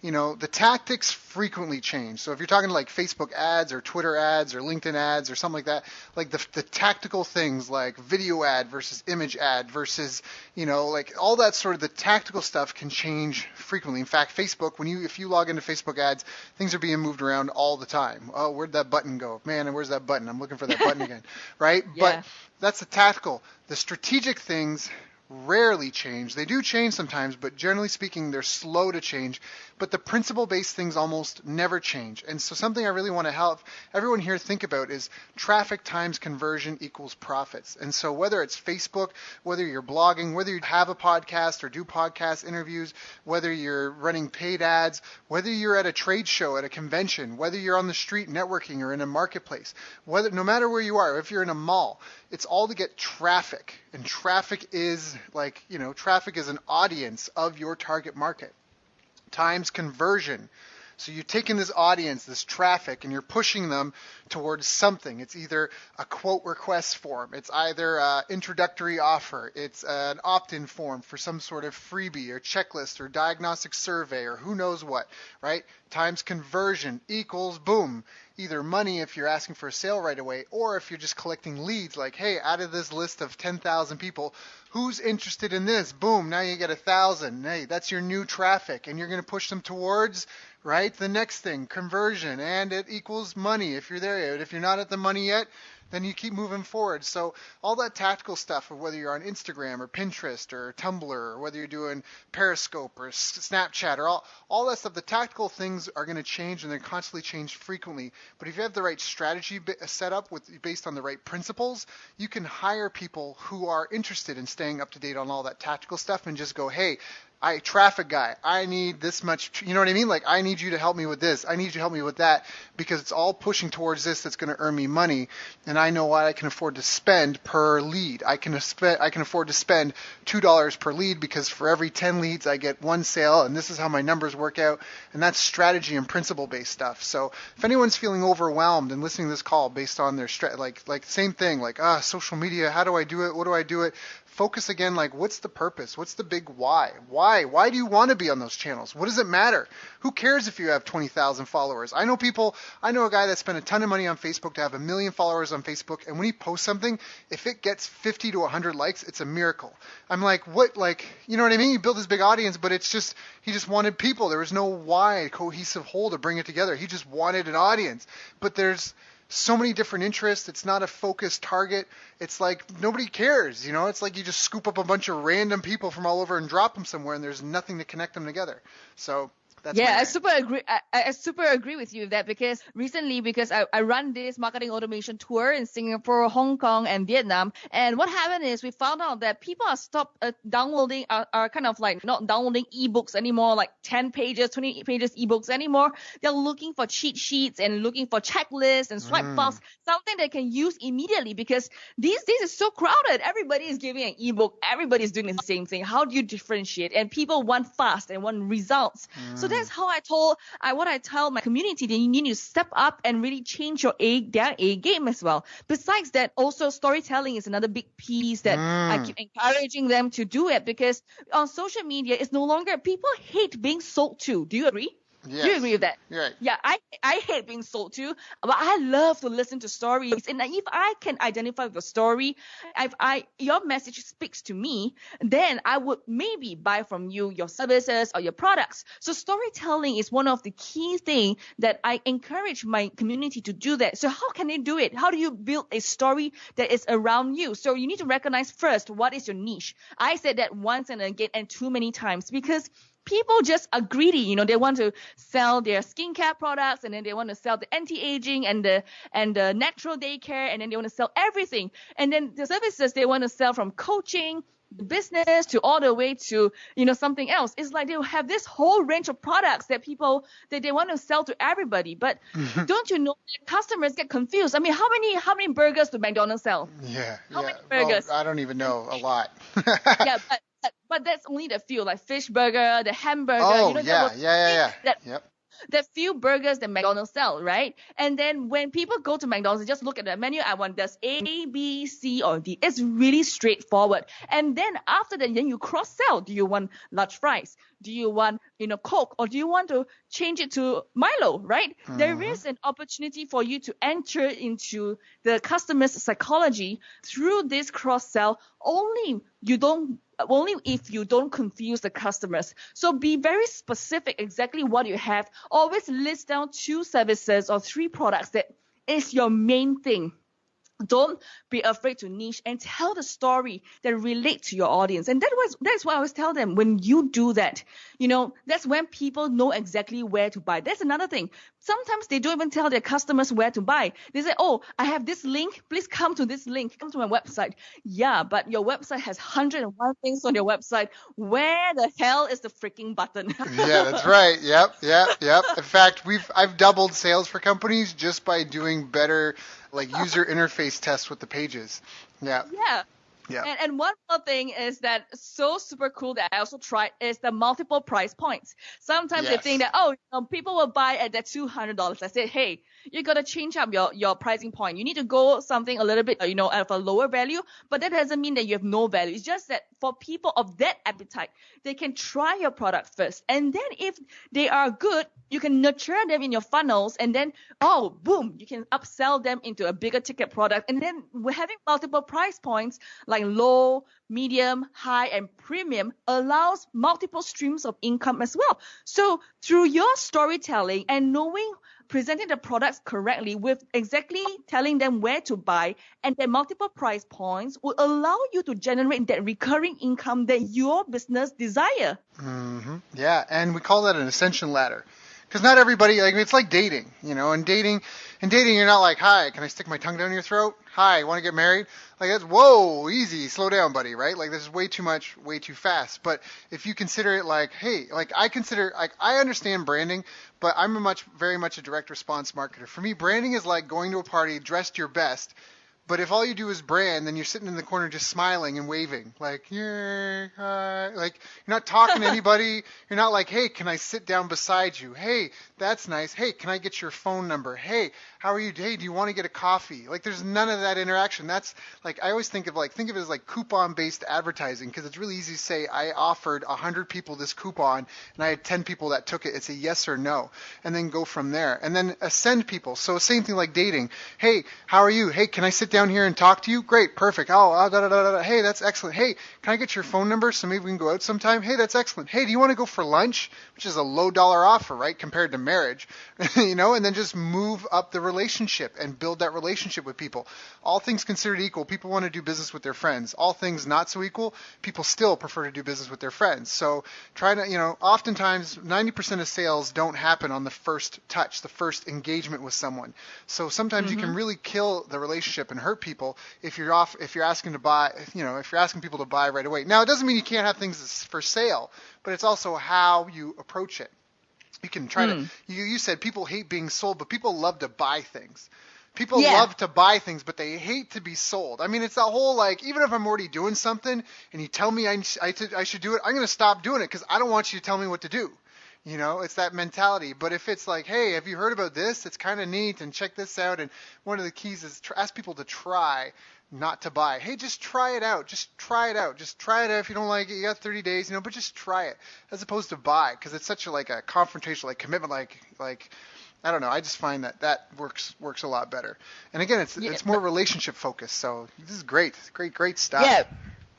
[SPEAKER 1] the tactics frequently change. So if you're talking like Facebook ads or Twitter ads or LinkedIn ads or something like that, like the tactical things like video ad versus image ad versus, like all that sort of the tactical stuff can change frequently. In fact, Facebook, if you log into Facebook ads, things are being moved around all the time. Oh, where'd that button go? Man, and where's that button? I'm looking for that button again, right?
[SPEAKER 2] Yeah.
[SPEAKER 1] But that's the tactical. The strategic things rarely change. They do change sometimes, but generally speaking, they're slow to change. But the principle-based things almost never change. And so something I really want to help everyone here think about is traffic times conversion equals profits. And so whether it's Facebook, whether you're blogging, whether you have a podcast or do podcast interviews, whether you're running paid ads, whether you're at a trade show, at a convention, whether you're on the street networking or in a marketplace, no matter where you are, if you're in a mall, it's all to get traffic. And traffic is traffic is an audience of your target market times conversion. So you're taking this audience, this traffic, and you're pushing them towards something. It's either a quote request form. It's either an introductory offer. It's an opt-in form for some sort of freebie or checklist or diagnostic survey or who knows what, right? Times conversion equals, boom, either money if you're asking for a sale right away, or if you're just collecting leads like, hey, out of this list of 10,000 people, who's interested in this? Boom, now you get 1,000. Hey, that's your new traffic, and you're going to push them towards, right, the next thing, conversion, and it equals money if you're there yet. If you're not at the money yet, then you keep moving forward. So all that tactical stuff of whether you're on Instagram or Pinterest or Tumblr or whether you're doing Periscope or Snapchat or all that stuff, the tactical things are going to change and they're constantly changed frequently. But if you have the right strategy set up based on the right principles, you can hire people who are interested in staying up to date on all that tactical stuff and just go, hey, traffic guy, I need this much, you know what I mean? Like, I need you to help me with this. I need you to help me with that because it's all pushing towards this that's going to earn me money. And I know what I can afford to spend per lead. I can afford to spend $2 per lead because for every 10 leads, I get one sale. And this is how my numbers work out. And that's strategy and principle-based stuff. So if anyone's feeling overwhelmed and listening to this call based on their like same thing, like, social media, how do I do it? What do I do it? Focus again, like, what's the purpose? What's the big why? Why do you want to be on those channels? What does it matter? Who cares if you have 20,000 followers? I know a guy that spent a ton of money on Facebook to have 1 million followers on Facebook, and when he posts something, if it gets 50 to 100 likes, it's a miracle. I'm like, what, like, you know what I mean? You build this big audience, but it's just, he just wanted people. There was no why, cohesive whole to bring it together. He just wanted an audience. But there's so many different interests. It's not a focused target. It's like nobody cares, you know? It's like you just scoop up a bunch of random people from all over and drop them somewhere, and there's nothing to connect them together. So that's my
[SPEAKER 2] Yeah, I
[SPEAKER 1] rant.
[SPEAKER 2] super agree. I super agree with you with that because recently, because I run this marketing automation tour in Singapore, Hong Kong, and Vietnam, and what happened is we found out that people are stopped downloading, are kind of like not downloading ebooks anymore, like 10 pages, 20 pages ebooks anymore. They're looking for cheat sheets and looking for checklists and swipe files, something they can use immediately because these days it's so crowded. Everybody is giving an ebook. Everybody's doing the same thing. How do you differentiate? And people want fast and want results. So that's how what I tell my community, that you need to step up and really change their A game as well. Besides that, also storytelling is another big piece that I keep encouraging them to do it, because on social media, it's no longer, people hate being sold to. Do you agree?
[SPEAKER 1] Yes.
[SPEAKER 2] Do you agree with that?
[SPEAKER 1] Right.
[SPEAKER 2] Yeah, I hate being sold to, but I love to listen to stories. And if I can identify with a story, if your message speaks to me, then I would maybe buy from you your services or your products. So storytelling is one of the key things that I encourage my community to do that. So how can they do it? How do you build a story that is around you? So you need to recognize first, what is your niche? I said that once and again and too many times, because people just are greedy, you know. They want to sell their skincare products, and then they want to sell the anti-aging and the natural daycare, and then they want to sell everything. And then the services they want to sell, from coaching, business, to all the way to, you know, something else. It's like they have this whole range of products that they want to sell to everybody. But don't you know that customers get confused? I mean, how many burgers do McDonald's sell? How many burgers?
[SPEAKER 1] Well, I don't even know. A lot.
[SPEAKER 2] Yeah, but that's only the few, like fish burger, the hamburger.
[SPEAKER 1] Oh,
[SPEAKER 2] you know,
[SPEAKER 1] yeah. Yep.
[SPEAKER 2] That few burgers that McDonald's sell, right? And then when people go to McDonald's, they just look at the menu. I want this A, B, C, or D. It's really straightforward. And then after that, then you cross-sell. Do you want large fries? Do you want, you know, Coke? Or do you want to change it to Milo, right? There is an opportunity for you to enter into the customer's psychology through this cross-sell. Only if you don't confuse the customers. So be very specific exactly what you have. Always list down 2 services or 3 products that is your main thing. Don't be afraid to niche and tell the story that relates to your audience. And that's what I always tell them. When you do that, you know, that's when people know exactly where to buy. That's another thing. Sometimes they don't even tell their customers where to buy. They say, oh, I have this link. Please come to this link. Come to my website. Yeah, but your website has 101 things on your website. Where the hell is the freaking button?
[SPEAKER 1] Yeah, that's right. Yep. In fact, I've doubled sales for companies just by doing better, like, user interface tests with the pages. Yeah.
[SPEAKER 2] And one more thing is that so super cool that I also tried is the multiple price points. Sometimes they think that, oh, you know, people will buy at that $200. I said, hey, you got to change up your pricing point. You need to go something a little bit, you know, at a lower value, but that doesn't mean that you have no value. It's just that for people of that appetite, they can try your product first. And then if they are good, you can nurture them in your funnels, and then, oh, boom, you can upsell them into a bigger ticket product. And then we're having multiple price points like low, medium, high, and premium allows multiple streams of income as well. So through your storytelling and presenting the products correctly with exactly telling them where to buy and their multiple price points will allow you to generate that recurring income that your business desire.
[SPEAKER 1] Yeah, and we call that an ascension ladder. Because not everybody, like, it's like dating, you know. In dating, you're not like, hi, can I stick my tongue down your throat? Hi, want to get married? Like, that's, whoa, easy, slow down, buddy, right? Like, this is way too much, way too fast. But if you consider it like, hey, like, I understand branding, but I'm very much a direct response marketer. For me, branding is like going to a party dressed your best. But if all you do is brand, then you're sitting in the corner just smiling and waving, like, yeah, hi. Like, you're not talking to anybody. You're not like, hey, can I sit down beside you? Hey, that's nice. Hey, can I get your phone number? Hey, how are you? Hey, do you want to get a coffee? Like, there's none of that interaction. That's like, I always think of it as like coupon-based advertising, because it's really easy to say I offered 100 people this coupon and I had 10 people that took it. It's a yes or no, and then go from there. And then ascend people. So same thing like dating. Hey, how are you? Hey, can I sit down down here and talk to you? Great, perfect. Oh, hey, that's excellent. Hey, can I get your phone number so maybe we can go out sometime? Hey, that's excellent. Hey, do you want to go for lunch? Which is a low dollar offer, right, compared to marriage, and then just move up the relationship and build that relationship with people. All things considered equal, people want to do business with their friends. All things not so equal, people still prefer to do business with their friends. So try to, oftentimes 90% of sales don't happen on the first touch, the first engagement with someone. So sometimes you can really kill the relationship and hurt people if you're asking to buy, if you're asking people to buy right away. Now, it doesn't mean you can't have things for sale, but it's also how you approach it. You can try to, you said people hate being sold, but people love to buy things. People love to buy things, but they hate to be sold. I mean, it's that whole, like, even if I'm already doing something and you tell me I should do it, I'm going to stop doing it because I don't want you to tell me what to do. It's that mentality. But if it's like, hey, have you heard about this? It's kind of neat, and check this out. And one of the keys is ask people to try, not to buy. Hey, just try it out. Just try it out. Just try it out. If you don't like it, you got 30 days, but just try it as opposed to buy, because it's such a confrontation, commitment, I don't know. I just find that works a lot better. And again, it's more relationship focused. So this is great. Great stuff.
[SPEAKER 2] Yeah.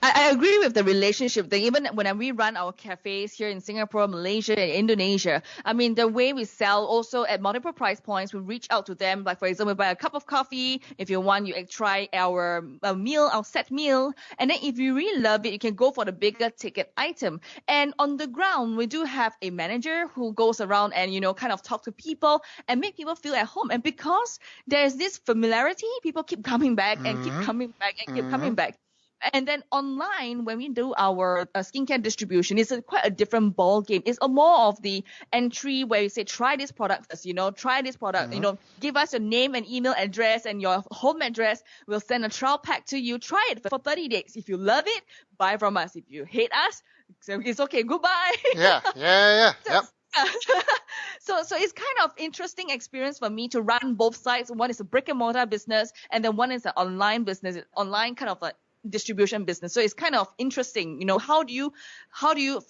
[SPEAKER 2] I agree with the relationship thing. Even when we run our cafes here in Singapore, Malaysia, and Indonesia, I mean, the way we sell also at multiple price points, we reach out to them. Like, for example, buy a cup of coffee. If you want, you try our meal, our set meal. And then if you really love it, you can go for the bigger ticket item. And on the ground, we do have a manager who goes around and, kind of talk to people and make people feel at home. And because there's this familiarity, people keep coming back and keep coming back and keep coming back. And then online, when we do our skincare distribution, it's quite a different ball game. It's more of the entry where you say, try this product first, try this product, give us your name and email address and your home address. We'll send a trial pack to you. Try it for 30 days. If you love it, buy from us. If you hate us, it's okay. Goodbye.
[SPEAKER 1] Yeah. Yep.
[SPEAKER 2] So it's kind of interesting experience for me to run both sides. One is a brick and mortar business, and then one is an online business, online kind of distribution business. So it's kind of interesting, how do you,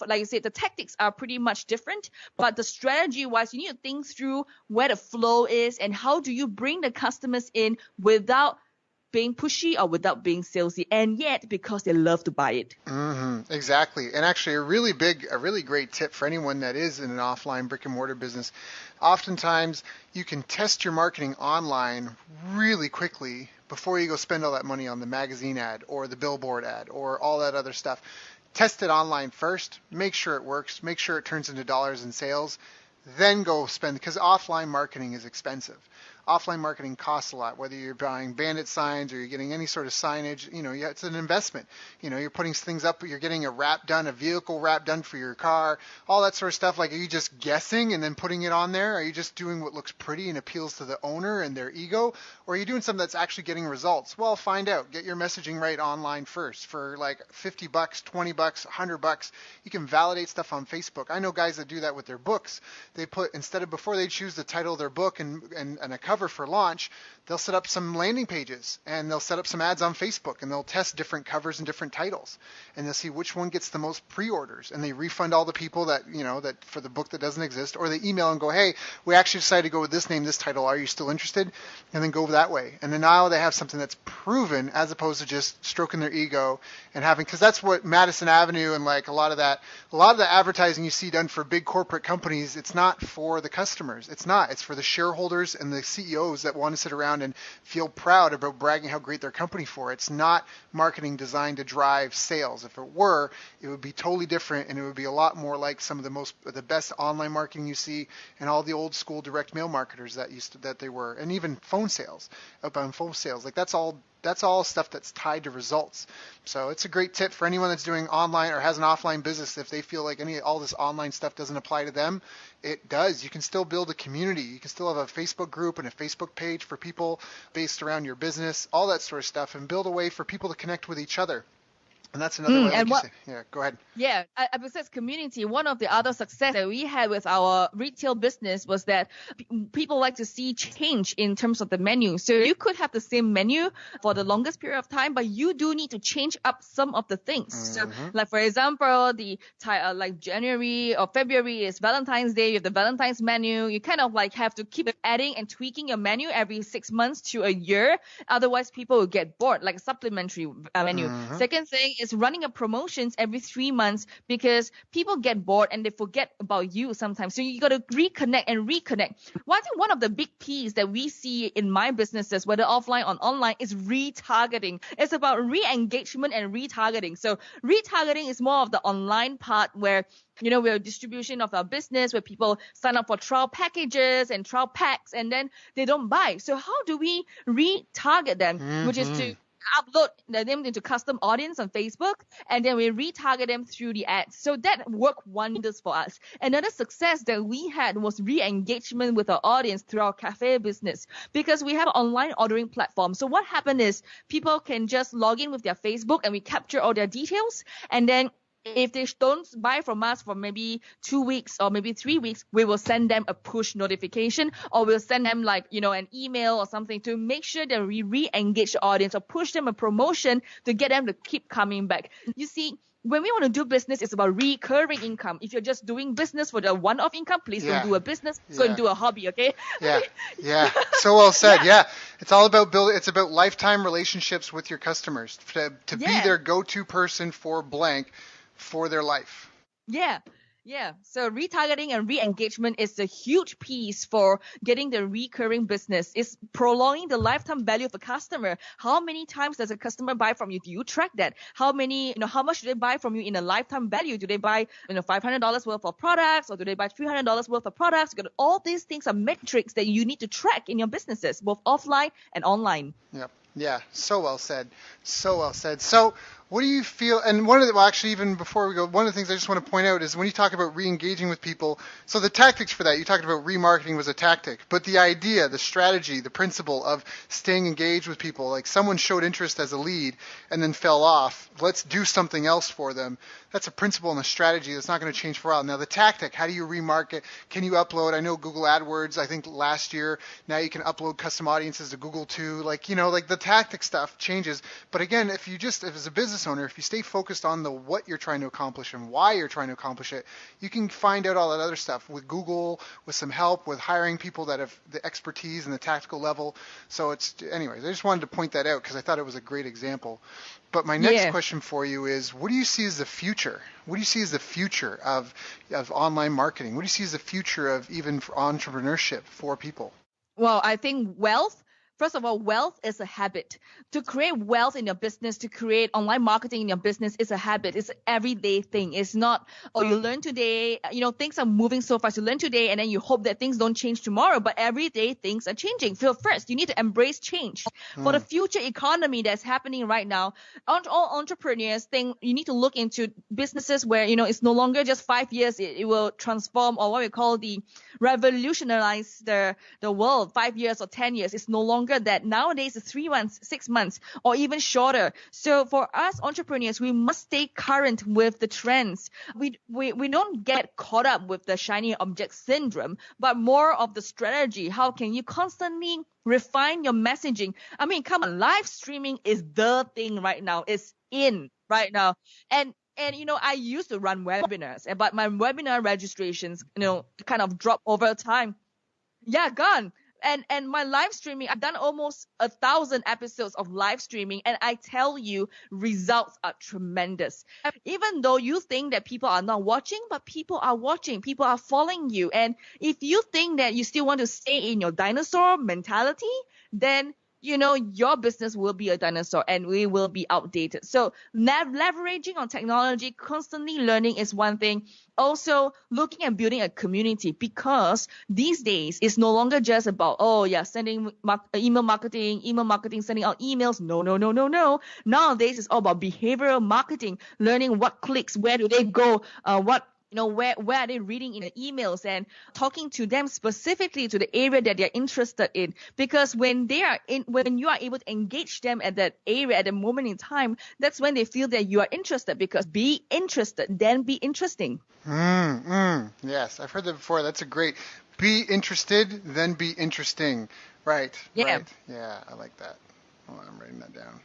[SPEAKER 2] like you said, the tactics are pretty much different, but the strategy wise, you need to think through where the flow is and how do you bring the customers in without being pushy or without being salesy, and yet because they love to buy it.
[SPEAKER 1] Exactly. And actually a really great tip for anyone that is in an offline brick and mortar business. Oftentimes you can test your marketing online really quickly before you go spend all that money on the magazine ad or the billboard ad or all that other stuff. Test it online first, make sure it works, make sure it turns into dollars in sales, then go spend, because offline marketing is expensive. Offline marketing costs a lot, whether you're buying bandit signs or you're getting any sort of signage, it's an investment. You're putting things up, you're getting a vehicle wrap done for your car, all that sort of stuff. Like, are you just guessing and then putting it on there? Are you just doing what looks pretty and appeals to the owner and their ego? Or are you doing something that's actually getting results? Well, find out. Get your messaging right online first. For like $50, $20, $100, you can validate stuff on Facebook. I know guys that do that with their books. They put, before they choose the title of their book and a cover for launch, they'll set up some landing pages and they'll set up some ads on Facebook and they'll test different covers and different titles and they'll see which one gets the most pre-orders, and they refund all the people that that for the book that doesn't exist, or they email and go, hey, we actually decided to go with this name, this title, are you still interested? And then go that way. And then now they have something that's proven as opposed to just stroking their ego and having, because that's what Madison Avenue and like a lot of the advertising you see done for big corporate companies, it's not for the customers. It's for the shareholders and the CEOs that want to sit around and feel proud about bragging how great their company for. It's not marketing designed to drive sales. If it were, it would be totally different, and it would be a lot more like some of the best online marketing you see and all the old school direct mail marketers that they were, and even phone sales, outbound phone sales. Like that's all stuff that's tied to results. So it's a great tip for anyone that's doing online or has an offline business. If they feel like all this online stuff doesn't apply to them, it does. You can still build a community. You can still have a Facebook group and a Facebook page for people based around your business, all that sort of stuff, and build a way for people to connect with each other. And that's another way, like
[SPEAKER 2] And
[SPEAKER 1] you
[SPEAKER 2] what
[SPEAKER 1] say. Yeah, go ahead.
[SPEAKER 2] Yeah, besides community, one of the other success that we had with our retail business was that people like to see change in terms of the menu. So you could have the same menu for the longest period of time, but you do need to change up some of the things. So, like for example, like January or February is Valentine's Day. You have the Valentine's menu. You kind of like have to keep adding and tweaking your menu every 6 months to a year. Otherwise, people will get bored. Like a supplementary menu. Second thing is running a promotions every 3 months, because people get bored and they forget about you sometimes. So you got to reconnect and reconnect. One of the big P's that we see in my businesses, whether offline or online, is retargeting. It's about re-engagement and retargeting. So retargeting is more of the online part where we're a distribution of our business where people sign up for trial packages and trial packs and then they don't buy. So how do we retarget them? Which is to upload them into custom audience on Facebook, and then we retarget them through the ads. So that worked wonders for us. Another success that we had was re-engagement with our audience through our cafe business, because we have an online ordering platform. So what happened is people can just log in with their Facebook and we capture all their details, and then if they don't buy from us for maybe 2 weeks or maybe 3 weeks, we will send them a push notification, or we'll send them an email or something to make sure that we re-engage the audience or push them a promotion to get them to keep coming back. You see, when we want to do business, it's about recurring income. If you're just doing business for the one-off income, please don't do a business. Go and do a hobby, okay?
[SPEAKER 1] Yeah. So well said. Yeah. It's all about it's about lifetime relationships with your customers to be their go-to person for blank for their life.
[SPEAKER 2] Yeah. So retargeting and re-engagement is a huge piece for getting the recurring business. It's prolonging the lifetime value of a customer. How many times does a customer buy from you? Do you track that? How much do they buy from you in a lifetime value? Do they buy, $500 worth of products, or do they buy $300 worth of products? All these things are metrics that you need to track in your businesses, both offline and online.
[SPEAKER 1] Yep. Yeah. So well said. So what do you feel, and even before we go, one of the things I just want to point out is when you talk about re-engaging with people, so the tactics for that, you talked about remarketing was a tactic, but the idea, the strategy, the principle of staying engaged with people, like someone showed interest as a lead and then fell off, let's do something else for them. That's a principle and a strategy that's not going to change for a while. Now the tactic, how do you remarket? Can you upload? I know Google AdWords, I think last year, now you can upload custom audiences to Google too. Like the tactic stuff changes. But again, if as a business owner, if you stay focused on what you're trying to accomplish and why you're trying to accomplish it, you can find out all that other stuff with Google, with some help, with hiring people that have the expertise and the tactical level. So anyways, I just wanted to point that out because I thought it was a great example. But my next question for you is, what do you see as the future? What do you see as the future of online marketing? What do you see as the future of even for entrepreneurship for people?
[SPEAKER 2] Well, I think First of all, wealth is a habit. To create wealth in your business, to create online marketing in your business is a habit. It's an everyday thing. It's not, you learn today, things are moving so fast. You learn today and then you hope that things don't change tomorrow, but every day things are changing. So first, you need to embrace change. For the future economy that's happening right now, all entrepreneurs think you need to look into businesses where, it's no longer just 5 years. It will transform, or what we call revolutionize the world, 5 years or 10 years. It's no longer that. Nowadays it's 3 months, 6 months, or even shorter. So for us entrepreneurs, we must stay current with the trends. We don't get caught up with the shiny object syndrome, but more of the strategy. How can you constantly refine your messaging? I mean, come on, live streaming is the thing right now. It's in right now. And I used to run webinars, but my webinar registrations, kind of dropped over time. Yeah, gone. And my live streaming, I've done almost 1,000 episodes of live streaming, and I tell you, results are tremendous. Even though you think that people are not watching, but people are watching, people are following you. And if you think that you still want to stay in your dinosaur mentality, then your business will be a dinosaur and we will be outdated. So leveraging on technology, constantly learning is one thing. Also looking at building a community, because these days it's no longer just about, sending email marketing, sending out emails. No. Nowadays it's all about behavioral marketing, learning what clicks, where do they go, what where are they reading in the emails and talking to them specifically to the area that they're interested in. Because when you are able to engage them at that area at the moment in time, that's when they feel that you are interested. Because be interested, then be interesting.
[SPEAKER 1] Yes, I've heard that before. That's a great. Be interested, then be interesting. Right,
[SPEAKER 2] Yeah.
[SPEAKER 1] right. Yeah, I like that. Hold on, I'm writing that down.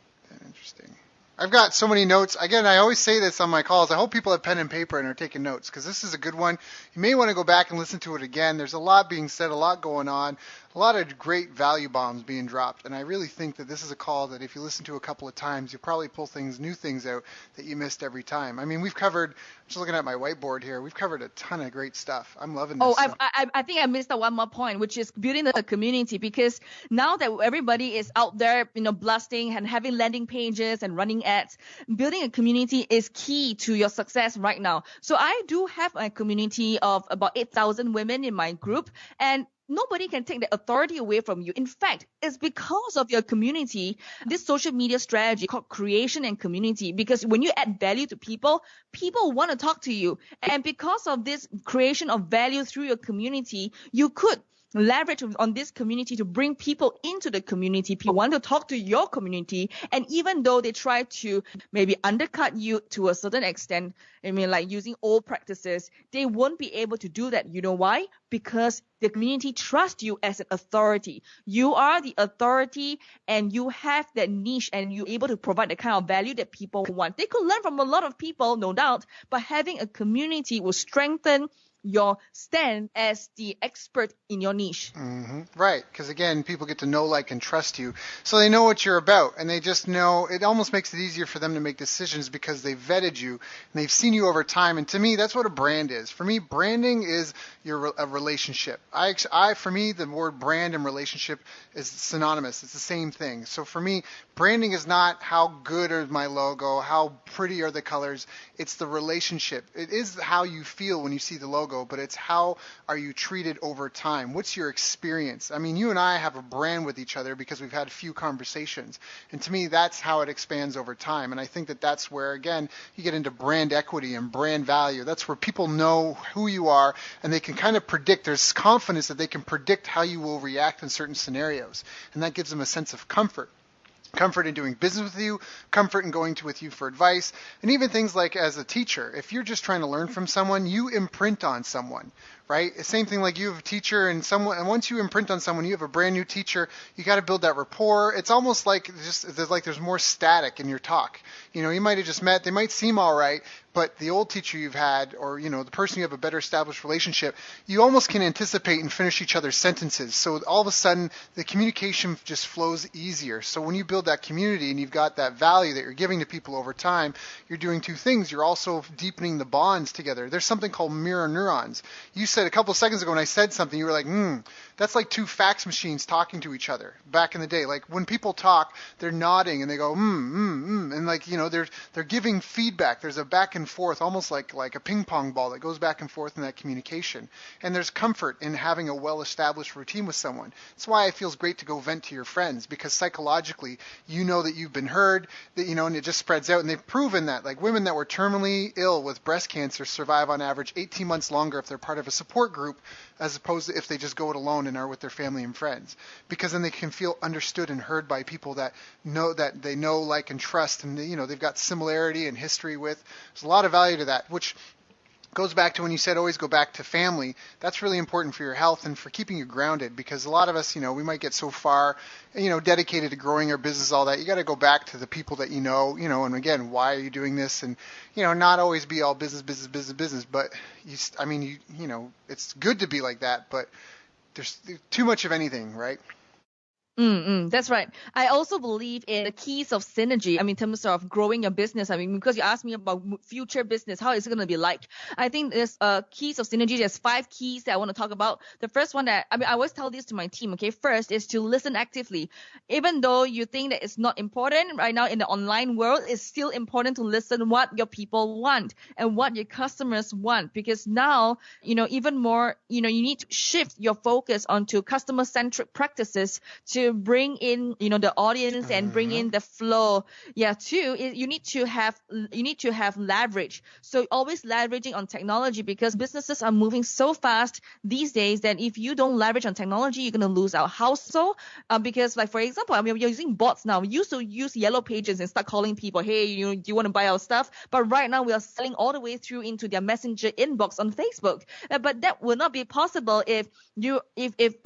[SPEAKER 1] Interesting. I've got so many notes. Again, I always say this on my calls. I hope people have pen and paper and are taking notes because this is a good one. You may want to go back and listen to it again. There's a lot being said, a lot going on, a lot of great value bombs being dropped. And I really think that this is a call that if you listen to a couple of times, you'll probably pull new things out that you missed every time. I mean, we've covered, just looking at my whiteboard here, we've covered a ton of great stuff. I'm loving this.
[SPEAKER 2] I think I missed out one more point, which is building the community, because now that everybody is out there, blasting and having landing pages and running ads, building a community is key to your success right now. So I do have a community of about 8,000 women in my group, and nobody can take the authority away from you. In fact, it's because of your community, this social media strategy called creation and community, because when you add value to people, people want to talk to you. And because of this creation of value through your community, you could leverage on this community to bring people into the community. People want to talk to your community. And even though they try to maybe undercut you to a certain extent, like using old practices, they won't be able to do that. You know why? Because the community trusts you as an authority. You are the authority and you have that niche and you're able to provide the kind of value that people want. They could learn from a lot of people, no doubt, but having a community will strengthen your stand as the expert in your niche.
[SPEAKER 1] Mm-hmm. Right, because again, people get to know, like, and trust you, so they know what you're about, and they just know. It almost makes it easier for them to make decisions because they've vetted you and they've seen you over time. And to me, that's what a brand is. For me, branding is a relationship. For me, the word brand and relationship is synonymous. It's the same thing. So for me, branding is not how good is my logo, how pretty are the colors. It's the relationship. It is how you feel when you see the logo, but it's how are you treated over time. What's your experience? I mean, you and I have a brand with each other because we've had a few conversations. And to me, that's how it expands over time. And I think that that's where, again, you get into brand equity and brand value. That's where people know who you are and they can kind of predict. There's confidence that they can predict how you will react in certain scenarios. And that gives them a sense of comfort. Comfort in doing business with you, comfort in going with you for advice, and even things like as a teacher. If you're just trying to learn from someone, you imprint on someone, right? Same thing like you have a teacher and once you imprint on someone, you have a brand new teacher, you got to build that rapport. It's almost like there's more static in your talk. You might have just met, they might seem all right, but the old teacher you've had, or the person you have a better established relationship, you almost can anticipate and finish each other's sentences. So all of a sudden, the communication just flows easier. So when you build that community and you've got that value that you're giving to people over time, you're doing two things. You're also deepening the bonds together. There's something called mirror neurons. You said a couple of seconds ago when I said something, you were like, that's like two fax machines talking to each other back in the day. Like when people talk, they're nodding and they go, and they're giving feedback. There's a back and forth, almost like a ping pong ball that goes back and forth in that communication. And there's comfort in having a well-established routine with someone. That's why it feels great to go vent to your friends, because psychologically, you know that you've been heard, that and it just spreads out. And they've proven that, like women that were terminally ill with breast cancer survive on average 18 months longer if they're part of a support group, as opposed to if they just go it alone and are with their family and friends, because then they can feel understood and heard by people that they know, like, and trust, and they've got similarity and history with. There's a lot of value to that, which goes back to when you said always go back to family. That's really important for your health and for keeping you grounded, because a lot of us, we might get so far, dedicated to growing our business, all that. You got to go back to the people that and again, why are you doing this? And, not always be all business, but it's good to be like that, but there's too much of anything, right?
[SPEAKER 2] That's right. I also believe in the keys of synergy. In terms of growing your business. Because you asked me about future business, how is it going to be like? I think there's keys of synergy. There's 5 keys that I want to talk about. The first one I always tell this to my team. Okay, first is to listen actively. Even though you think that it's not important right now in the online world, it's still important to listen what your people want and what your customers want. Because now, even more, you need to shift your focus onto customer-centric practices to to bring in, the audience and bring in the flow. Yeah. Two is you need to have leverage. So always leveraging on technology, because businesses are moving so fast these days that if you don't leverage on technology, you're going to lose out. How so? Because like, for example, I mean, you're using bots now. We used to use yellow pages and start calling people, hey, do you want to buy our stuff? But right now we are selling all the way through into their messenger inbox on Facebook. But that will not be possible if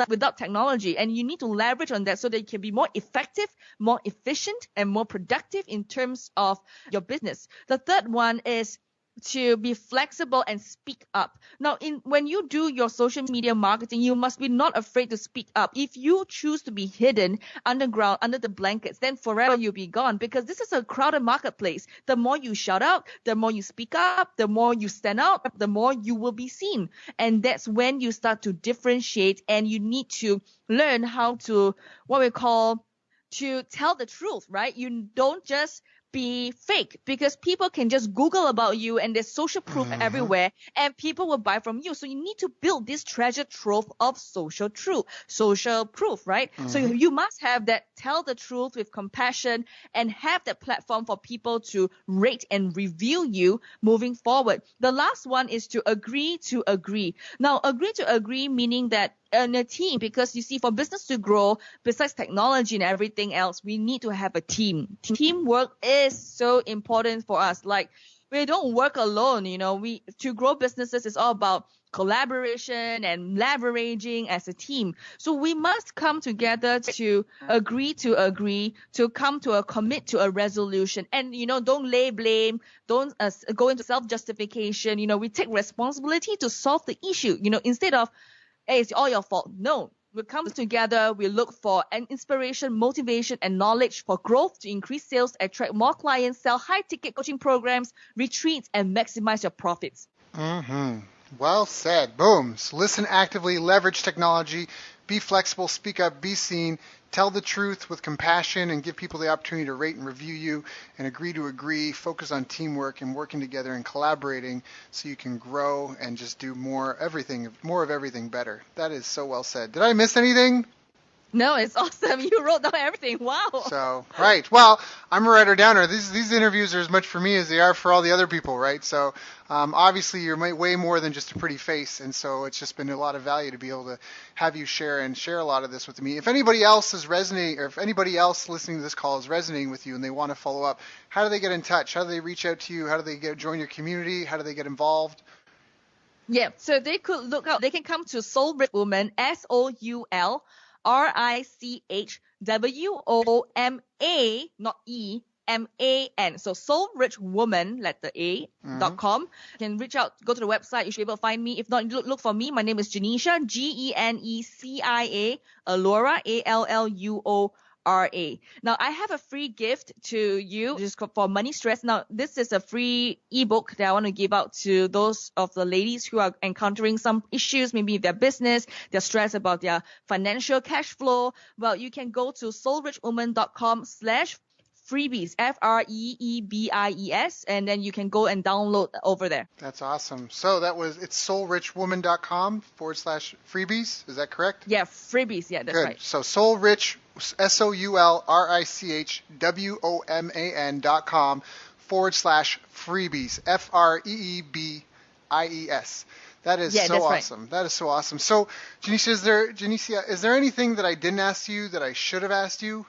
[SPEAKER 2] without technology, and you need to leverage on that so that you can be more effective, more efficient, and more productive in terms of your business. The third one is to be flexible and speak up. Now, when you do your social media marketing, you must be not afraid to speak up. If you choose to be hidden underground, under the blankets, then forever you'll be gone, because this is a crowded marketplace. The more you shout out, the more you speak up, the more you stand out, the more you will be seen. And that's when you start to differentiate, and you need to learn how to, what we call, to tell the truth, right? You don't just be fake, because people can just Google about you and there's social proof everywhere, and people will buy from you. So you need to build this treasure trove of social proof, right? So you must have that, tell the truth with compassion, and have that platform for people to rate and review you moving forward. The last one is to agree to agree. Now, agree to agree meaning that in a team, because you see, for business to grow, besides technology and everything else, we need to have a team. Teamwork is so important for us. Like, we don't work alone, to grow businesses is all about collaboration and leveraging as a team. So we must come together to agree, to come to a commit to a resolution. And, don't lay blame, don't go into self-justification. We take responsibility to solve the issue, instead of, hey, it's all your fault. No, we come together, we look for an inspiration, motivation, and knowledge for growth, to increase sales, attract more clients, sell high-ticket coaching programs, retreats, and maximize your profits.
[SPEAKER 1] Well said. Boom. So listen actively, leverage technology, be flexible, speak up, be seen, tell the truth with compassion, and give people the opportunity to rate and review you, and agree to agree, focus on teamwork and working together and collaborating so you can grow and just do more of everything better. That is so well said. Did I miss anything?
[SPEAKER 2] No, it's awesome. You wrote down everything. Wow.
[SPEAKER 1] So, right. Well, I'm a writer-downer. These interviews are as much for me as they are for all the other people, right? So, obviously, you're way more than just a pretty face, and so it's just been a lot of value to be able to have you share a lot of this with me. If anybody else is resonating, or if anybody else listening to this call is resonating with you and they want to follow up, how do they get in touch? How do they reach out to you? How do they join your community? How do they get involved?
[SPEAKER 2] Yeah, so they could look out. They can come to Soul Rich Woman, SoulRichWoma, not EMAN. So soulrichwoman, letter A.com. You can reach out, go to the website. You should be able to find me. If not, look for me. My name is Genecia, Genecia, Alluora, Alluora. Now, I have a free gift to you just for money stress. Now, this is a free ebook that I want to give out to those of the ladies who are encountering some issues, maybe their business, they're stressed about their financial cash flow. Well, you can go to soulrichwoman.com/freebies, FREEBIES, and then you can go and download over there.
[SPEAKER 1] That's awesome. So it's soulrichwoman.com/freebies. Is that correct?
[SPEAKER 2] Yeah, freebies. Yeah, that's
[SPEAKER 1] Good.
[SPEAKER 2] right.
[SPEAKER 1] So soulrich, SoulRichWoman.com/freebies, FREEBIES. That is so awesome. Right. That is so awesome. So, Genecia, is there anything that I didn't ask you that I should have asked you?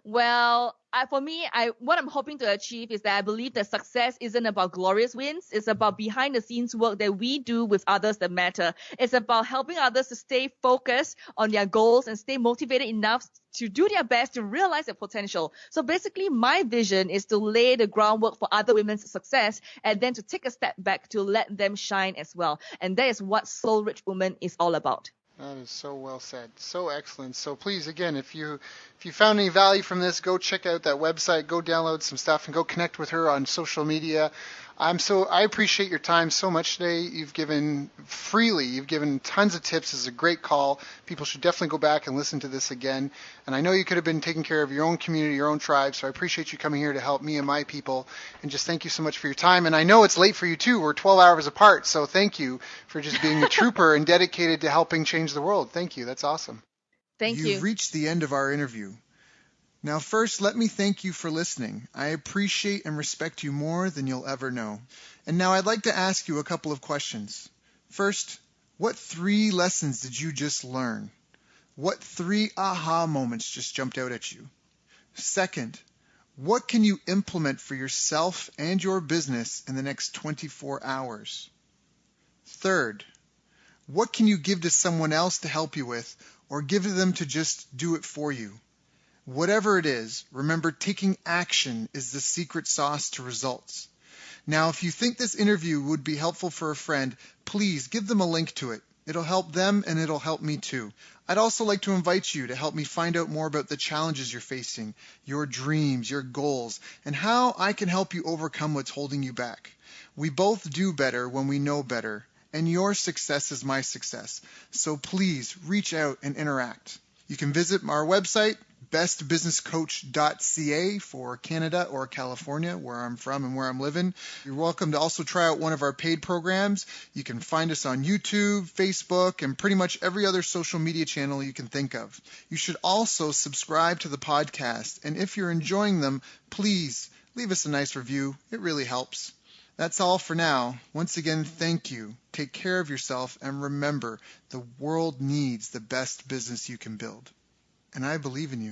[SPEAKER 2] Well, for me, what I'm hoping to achieve is that I believe that success isn't about glorious wins. It's about behind the scenes work that we do with others that matter. It's about helping others to stay focused on their goals and stay motivated enough to do their best to realize their potential. So basically, my vision is to lay the groundwork for other women's success, and then to take a step back to let them shine as well. And that is what Soul Rich Woman is all about.
[SPEAKER 1] That is so well said. So excellent. So please, again, if you If you found any value from this, go check out that website, go download some stuff, and go connect with her on social media. I appreciate your time so much today. You've given freely. You've given tons of tips. This is a great call. People should definitely go back and listen to this again. And I know you could have been taking care of your own community, your own tribe, so I appreciate you coming here to help me and my people. And just thank you so much for your time. And I know it's late for you too. We're 12 hours apart, so thank you for just being a trooper and dedicated to helping change the world. Thank you. That's awesome.
[SPEAKER 2] Thank you.
[SPEAKER 1] You've reached the end of our interview. Now, first, let me thank you for listening. I appreciate and respect you more than you'll ever know. And now I'd like to ask you a couple of questions. First, what 3 lessons did you just learn? What 3 aha moments just jumped out at you? Second, what can you implement for yourself and your business in the next 24 hours? Third, what can you give to someone else to help you with, or give to them to just do it for you? Whatever it is, remember, taking action is the secret sauce to results. Now, if you think this interview would be helpful for a friend, please give them a link to it. It'll help them and it'll help me too. I'd also like to invite you to help me find out more about the challenges you're facing, your dreams, your goals, and how I can help you overcome what's holding you back. We both do better when we know better, and your success is my success. So please reach out and interact. You can visit our website, bestbusinesscoach.ca for Canada or California, where I'm from and where I'm living. You're welcome to also try out one of our paid programs. You can find us on YouTube, Facebook, and pretty much every other social media channel you can think of. You should also subscribe to the podcast, and if you're enjoying them, please leave us a nice review. It really helps. That's all for now. Once again, thank you. Take care of yourself, and remember, the world needs the best business you can build. And I believe in you.